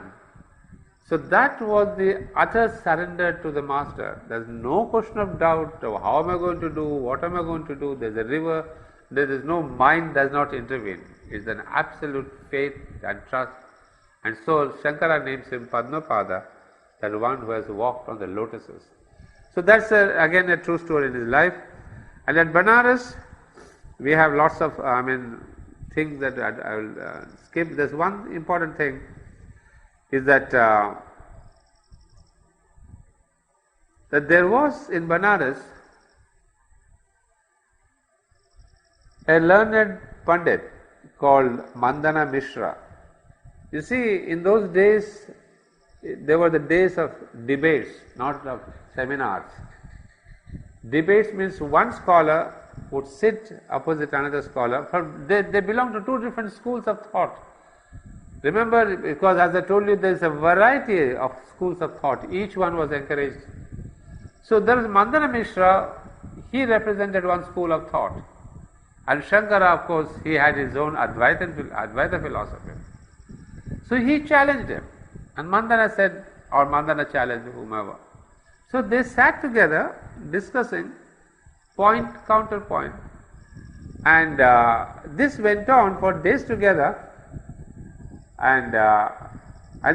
So that was the utter surrender to the master. There is no question of doubt of how am I going to do, what am I going to do. There is a river, there is no mind does not intervene. It is an absolute faith and trust. And so Shankara names him Padmapada, that one who has walked on the lotuses. So that's again a true story in his life. And at Banaras, we have lots of things that I will skip. There's one important thing is that that there was in Banaras a learned Pandit called Mandana Mishra. You see, in those days, there were the days of debates, not of seminars. Debates means one scholar would sit opposite another scholar. They belong to two different schools of thought. Remember, because as I told you, there is a variety of schools of thought. Each one was encouraged. So there was Mandana Mishra, he represented one school of thought. And Shankara, of course, he had his own Advaita philosophy. So he challenged him. And Mandana said, or Mandana challenged whomever. So they sat together discussing point, counterpoint. And this went on for days together. And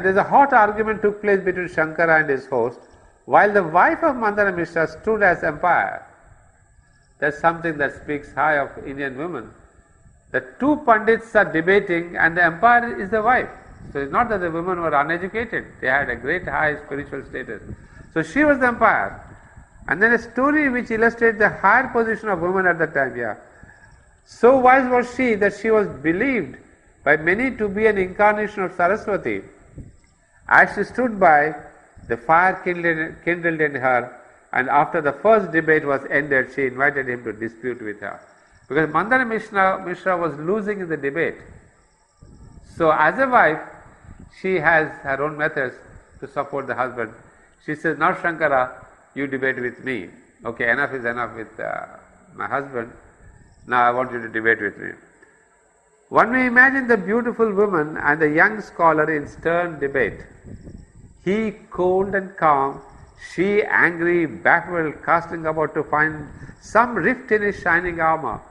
there's a hot argument took place between Shankara and his host, while the wife of Mandana Mishra stood as umpire. That's something that speaks high of Indian women. The two Pandits are debating and the umpire is the wife. So it's not that the women were uneducated, they had a great high spiritual status. So she was the umpire. And then a story which illustrates the higher position of women at that time. So wise was she that she was believed by many to be an incarnation of Saraswati. As she stood by, the fire kindled in her, and after the first debate was ended, she invited him to dispute with her. Because Mandana Mishra was losing in the debate. So as a wife, she has her own methods to support the husband. She says, now Shankara, you debate with me. Okay, enough is enough with my husband. Now I want you to debate with me. One may imagine the beautiful woman and the young scholar in stern debate. He cold and calm, she angry, baffled, casting about to find some rift in his shining armor.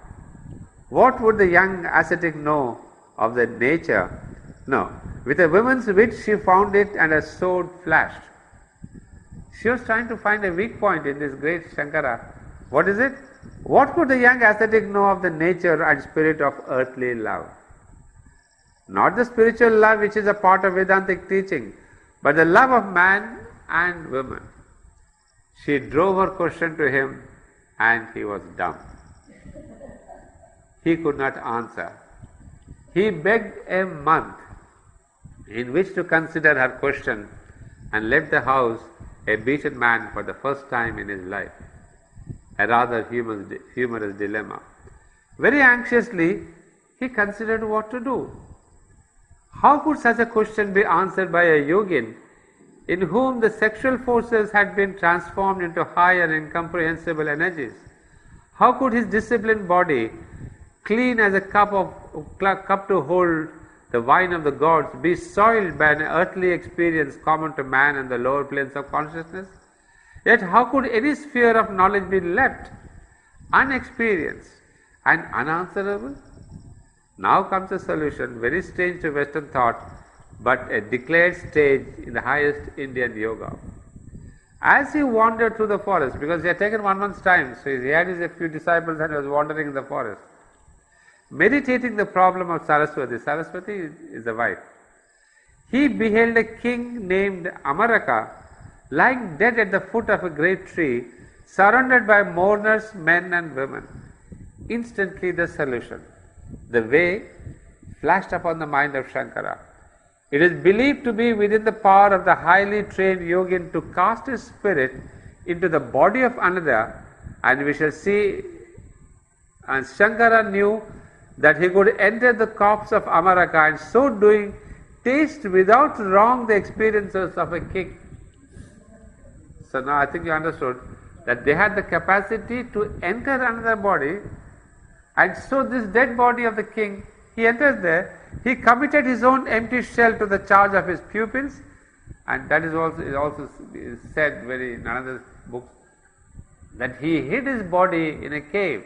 What would the young ascetic know of the nature? No. With a woman's wit she found it, and her sword flashed. She was trying to find a weak point in this great Shankara. What is it? What could the young ascetic know of the nature and spirit of earthly love? Not the spiritual love which is a part of Vedantic teaching, but the love of man and woman. She drove her question to him, and he was dumb. He could not answer. He begged a month in which to consider her question, and left the house a beaten man for the first time in his life. A rather humorous dilemma. Very anxiously, he considered what to do. How could such a question be answered by a yogin in whom the sexual forces had been transformed into high and incomprehensible energies? How could his disciplined body, clean as a cup to hold the wine of the gods, be soiled by an earthly experience common to man and the lower planes of consciousness? Yet how could any sphere of knowledge be left unexperienced and unanswerable? Now comes the solution, very strange to Western thought, but a declared stage in the highest Indian yoga. As he wandered through the forest, because he had taken 1 month's time, so he had his a few disciples and he was wandering in the forest, meditating the problem of Saraswati. Saraswati is the wife. He beheld a king named Amaraka lying dead at the foot of a great tree, surrounded by mourners, men and women. Instantly the solution, the way, flashed upon the mind of Shankara. It is believed to be within the power of the highly trained yogin to cast his spirit into the body of another, and we shall see, and Shankara knew that he could enter the corpse of Amaraka and so doing taste without wrong the experiences of a king. So now I think you understood that they had the capacity to enter another body, and so this dead body of the king, he enters there, he committed his own empty shell to the charge of his pupils, and that is also said very in another book, that he hid his body in a cave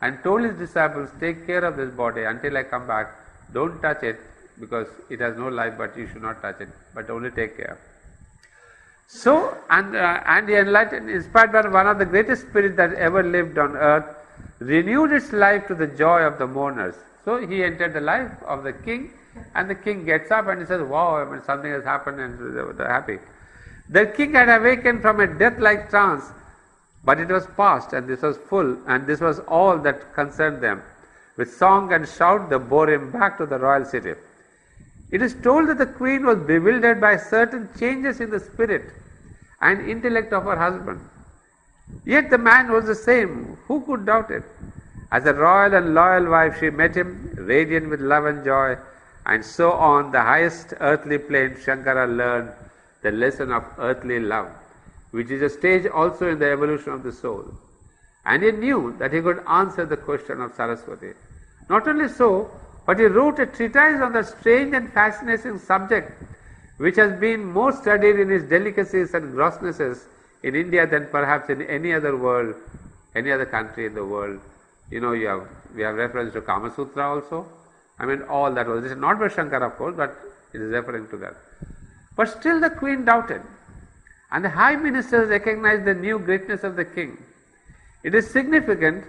and told his disciples, take care of this body until I come back, don't touch it because it has no life, but you should not touch it, but only take care. So, and the enlightened, inspired by one of the greatest spirits that ever lived on earth, renewed its life to the joy of the mourners. So he entered the life of the king, and the king gets up and he says, wow, I mean, something has happened, and they're happy. The king had awakened from a death-like trance, but it was past, and this was full, and this was all that concerned them. With song and shout, they bore him back to the royal city. It is told that the queen was bewildered by certain changes in the spirit and intellect of her husband. Yet the man was the same. Who could doubt it? As a royal and loyal wife, she met him, radiant with love and joy, and so on the highest earthly plane, Shankara learned the lesson of earthly love, which is a stage also in the evolution of the soul. And he knew that he could answer the question of Saraswati. Not only so, but he wrote a treatise on the strange and fascinating subject, which has been more studied in its delicacies and grossnesses in India than perhaps in any other world, any other country in the world. You know, we have reference to Kama Sutra also. I mean, all that was, this is not by Shankara, of course, but it is referring to that. But still the queen doubted, and the high ministers recognized the new greatness of the king. It is significant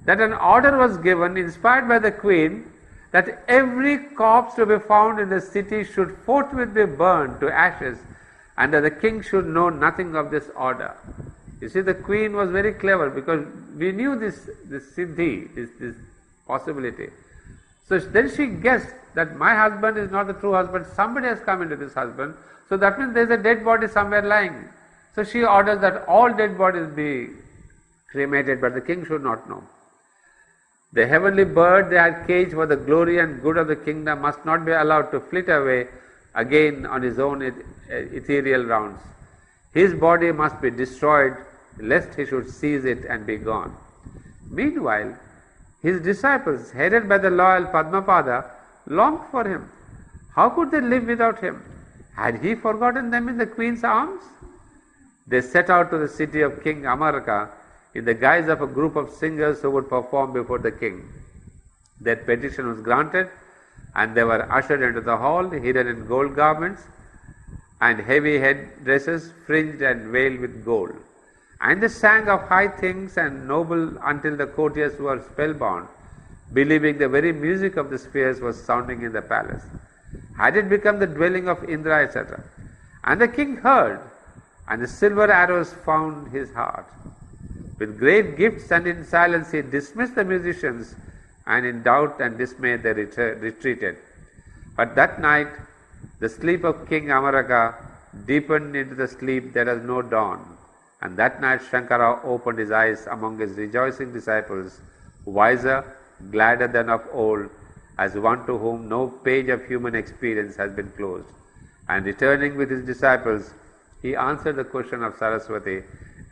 that an order was given, inspired by the queen, that every corpse to be found in the city should forthwith be burned to ashes, and that the king should know nothing of this order. You see, the queen was very clever, because we knew this siddhi, this possibility. So then she guessed that my husband is not the true husband, somebody has come into this husband, so that means there is a dead body somewhere lying. So she orders that all dead bodies be cremated, but the king should not know. The heavenly bird they had caged for the glory and good of the kingdom must not be allowed to flit away again on his own ethereal rounds. His body must be destroyed, lest he should seize it and be gone. Meanwhile, his disciples, headed by the loyal Padmapada, longed for him. How could they live without him? Had he forgotten them in the queen's arms? They set out to the city of King Amaraka in the guise of a group of singers who would perform before the king. Their petition was granted, and they were ushered into the hall, hidden in gold garments and heavy headdresses fringed and veiled with gold. And they sang of high things and noble until the courtiers were spellbound, believing the very music of the spheres was sounding in the palace. Had it become the dwelling of Indra, etc. And the king heard, and the silver arrows found his heart. With great gifts and in silence he dismissed the musicians, and in doubt and dismay they retreated. But that night the sleep of King Amaraka deepened into the sleep there was no dawn, and that night Shankara opened his eyes among his rejoicing disciples, wiser, gladder than of old, as one to whom no page of human experience has been closed. And returning with his disciples, he answered the question of Saraswati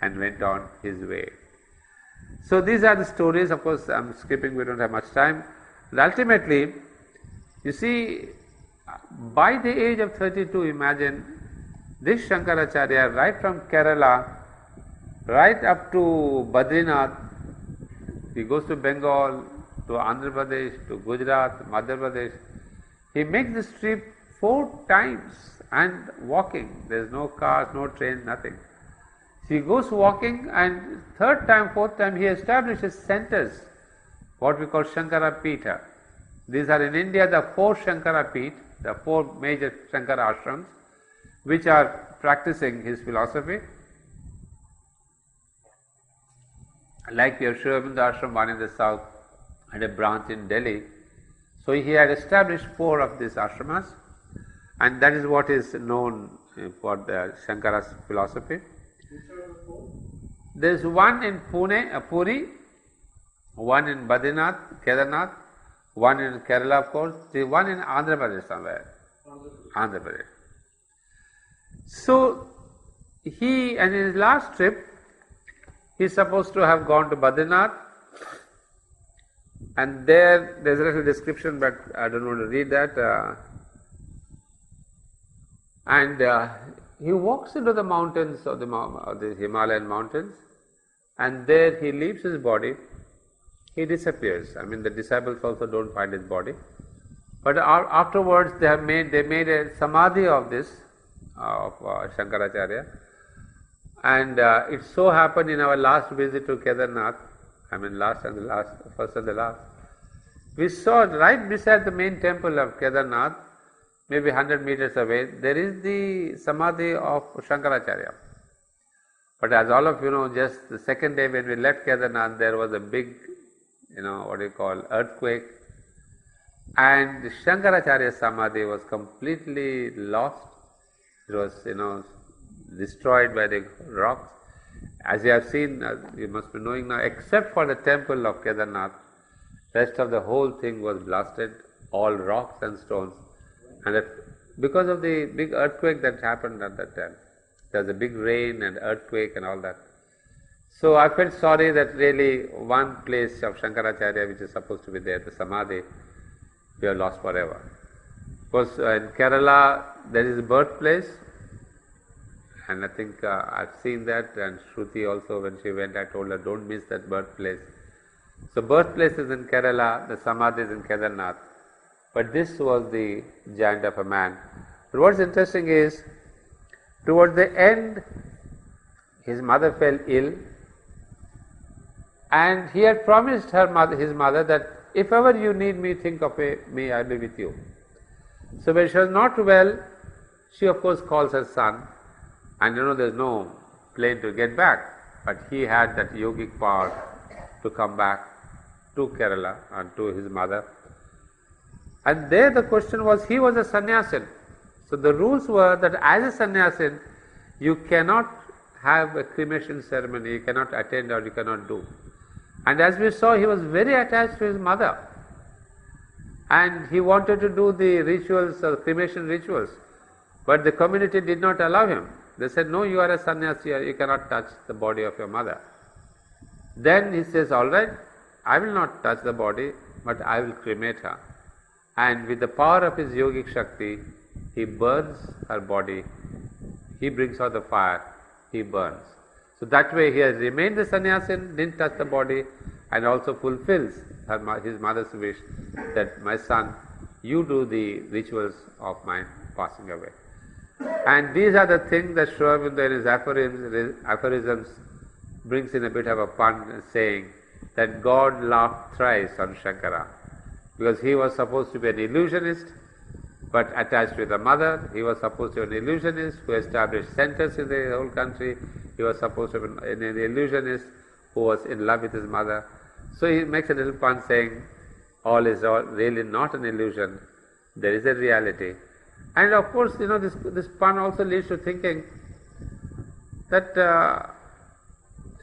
and went on his way. So these are the stories. Of course, I am skipping, we don't have much time. But ultimately, you see, by the age of 32, imagine this Shankaracharya, right from Kerala, right up to Badrinath, he goes to Bengal, to Andhra Pradesh, to Gujarat, Madhya Pradesh. He makes this trip 4 times and walking. There is no cars, no train, nothing. So he goes walking, and 3rd time, 4th time he establishes centers, what we call Shankara Pitha. These are in India the 4 Shankara Pitha, the 4 major Shankara ashrams, which are practicing his philosophy. Like your Aurobindo ashram, one in the south and a branch in Delhi. So he had established 4 of these ashramas, and that is what is known for the Shankara's philosophy. There is one in Puri, one in Badrinath, Kedarnath, one in Kerala, of course, one in Andhra Pradesh somewhere. Andhra Pradesh. So he, and in his last trip, he is supposed to have gone to Badrinath, and there is a little description, but I don't want to read that. He walks into the mountains of the Himalayan mountains, and there he leaves his body. He disappears. I mean, the disciples also don't find his body. But afterwards, they made a samadhi of this, of Shankaracharya. And it so happened in our last visit to Kedarnath, I mean first and the last, we saw right beside the main temple of Kedarnath, maybe 100 meters away, there is the samadhi of Shankaracharya. But as all of you know, just the second day when we left Kedarnath, there was a big, earthquake, and the Shankaracharya samadhi was completely lost. It was, destroyed by the rocks. As you have seen, you must be knowing now, except for the temple of Kedarnath, rest of the whole thing was blasted, all rocks and stones. And because of the big earthquake that happened at that time, there was a big rain and earthquake and all that. So I felt sorry that really one place of Shankaracharya which is supposed to be there, the Samadhi, we have lost forever. Because in Kerala there is a birthplace, and I think I've seen that, and Shruti also, when she went, I told her, don't miss that birthplace. So birthplace is in Kerala, the Samadhi is in Kedarnath, but this was the giant of a man. But what's interesting is, towards the end, his mother fell ill, and he had promised his mother that if ever you need me, think of me, I'll be with you. So when she was not well, she of course calls her son, and there's no plane to get back, but he had that yogic power to come back to Kerala and to his mother. And there the question was, he was a sannyasin. So the rules were that as a sannyasin, you cannot have a cremation ceremony, you cannot attend or you cannot do. And as we saw, he was very attached to his mother. And he wanted to do the rituals, cremation rituals. But the community did not allow him. They said, no, you are a sannyasi, you cannot touch the body of your mother. Then he says, all right, I will not touch the body, but I will cremate her. And with the power of his yogic Shakti, he burns her body, he brings out the fire, he burns. So that way he has remained the sannyasin, didn't touch the body, and also fulfills his mother's wish that, my son, you do the rituals of my passing away. And these are the things that Sri Aurobindo in his aphorisms brings in a bit of a pun, saying that God laughed thrice on Shankara, because he was supposed to be an illusionist, but attached with a mother. He was supposed to be an illusionist who established centers in the whole country. He was supposed to be an illusionist who was in love with his mother. So he makes a little pun saying, all is all really not an illusion, there is a reality. And of course, this pun also leads to thinking that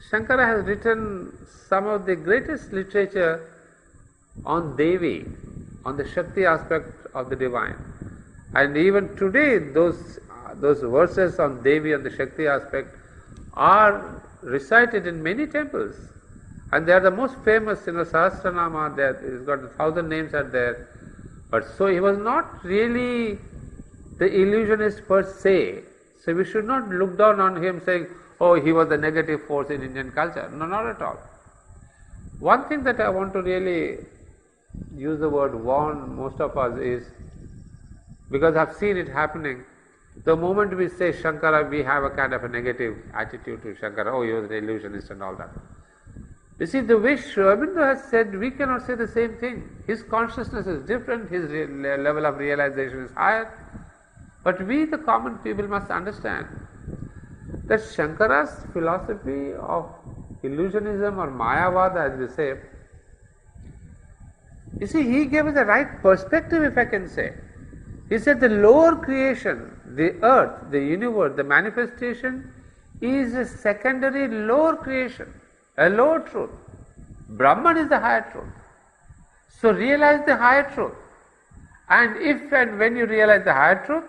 Shankara has written some of the greatest literature on Devi, on the Shakti aspect of the divine. And even today, those verses on Devi and the Shakti aspect are recited in many temples. And they are the most famous, Sahasranama, he's got 1,000 names are there. But so he was not really the illusionist per se. So we should not look down on him saying, oh, he was the negative force in Indian culture. No, not at all. One thing that I want to really use the word warn most of us is because I've seen it happening. The moment we say Shankara, we have a kind of a negative attitude to Shankara. Oh, you're the illusionist and all that. You see, the way Aurobindo has said, we cannot say the same thing. His consciousness is different, his level of realization is higher. But we, the common people, must understand that Shankara's philosophy of illusionism or Mayavada, as we say, you see, he gave us the right perspective, if I can say. He said the lower creation, the earth, the universe, the manifestation is a secondary lower creation, a lower truth. Brahman is the higher truth. So realize the higher truth. And if and when you realize the higher truth,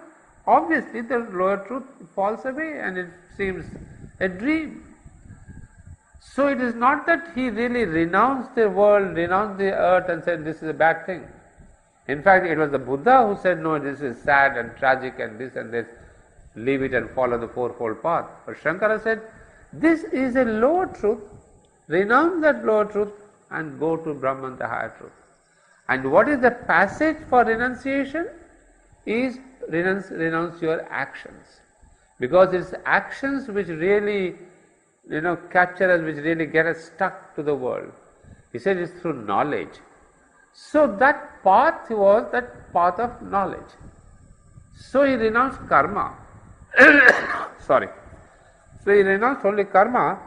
obviously the lower truth falls away and it seems a dream. So it is not that he really renounced the world, renounced the earth and said this is a bad thing. In fact, it was the Buddha who said, no, this is sad and tragic and this, leave it and follow the fourfold path. But Shankara said, this is a lower truth, renounce that lower truth and go to Brahman, the higher truth. And what is the passage for renunciation? Is renounce your actions. Because it's actions which really, capture us, which really get us stuck to the world. He said it's through knowledge. So that path was that path of knowledge. So he renounced karma. Sorry. So he renounced only karma.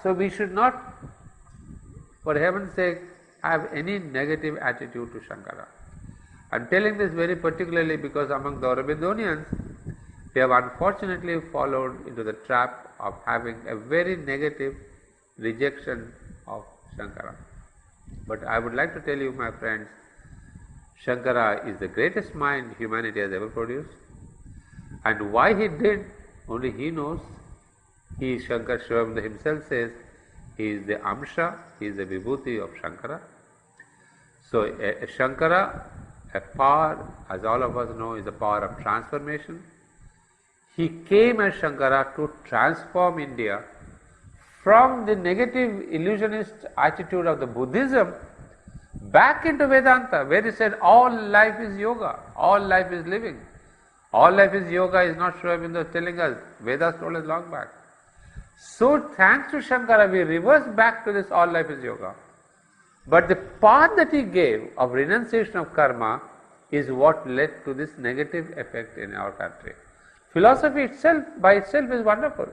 So we should not, for heaven's sake, have any negative attitude to Shankara. I am telling this very particularly because among the Aurobindonians, they have unfortunately followed into the trap of having a very negative rejection of Shankara. But I would like to tell you, my friends, Shankara is the greatest mind humanity has ever produced. And why he did, only he knows. He, Shankara Aurobindo himself says, he is the Amsha, he is the Vibhuti of Shankara. So a Shankara, a power, as all of us know, is the power of transformation. He came as Shankara to transform India from the negative illusionist attitude of the Buddhism back into Vedanta, where he said all life is yoga, all life is living. All life is yoga is not Aurobindo telling us, Vedas told us long back. So thanks to Shankara, we reverse back to this all life is yoga. But the path that he gave of renunciation of karma is what led to this negative effect in our country. Philosophy itself, by itself, is wonderful.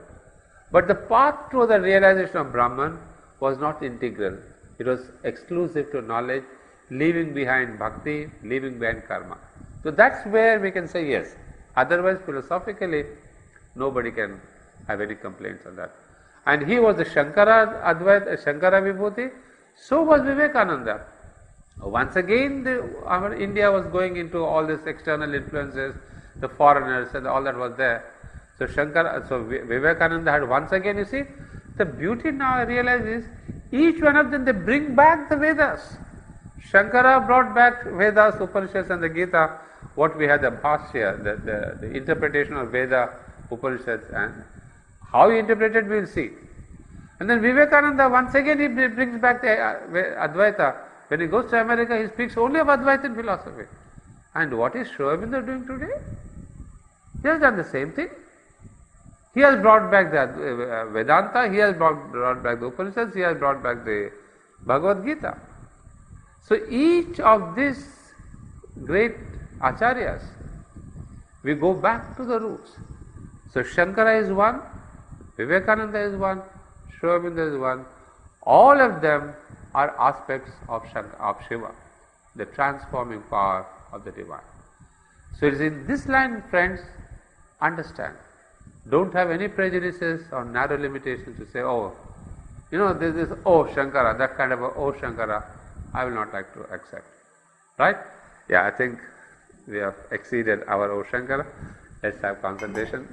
But the path to the realization of Brahman was not integral. It was exclusive to knowledge, leaving behind bhakti, leaving behind karma. So that's where we can say yes. Otherwise, philosophically, nobody can have any complaints on that. And he was the Shankara Advaita, Shankara Vibhuti, so was Vivekananda. Once again, our India was going into all these external influences, the foreigners and all that was there. So Vivekananda had once again, you see, the beauty now I realize is, each one of them, they bring back the Vedas. Shankara brought back Vedas, Upanishads and the Gita, what we had the Bhashya, the interpretation of Veda, Upanishads, and how he interpreted we will see. And then Vivekananda, once again he brings back the Advaita. When he goes to America, he speaks only of Advaitin philosophy. And what is Aurobindo doing today? He has done the same thing. He has brought back the Vedanta, he has brought back the Upanishads, he has brought back the Bhagavad Gita. So each of these great acharyas, we go back to the roots. So Shankara is one, Vivekananda is one, Aurobindo is one. All of them are aspects of Shiva, the transforming power of the divine. So it is in this line, friends, understand. Don't have any prejudices or narrow limitations to say, oh, there's this, oh Shankara, that kind of a, oh Shankara, I will not like to accept. Right? Yeah, I think we have exceeded our oh Shankara. Let's have concentration.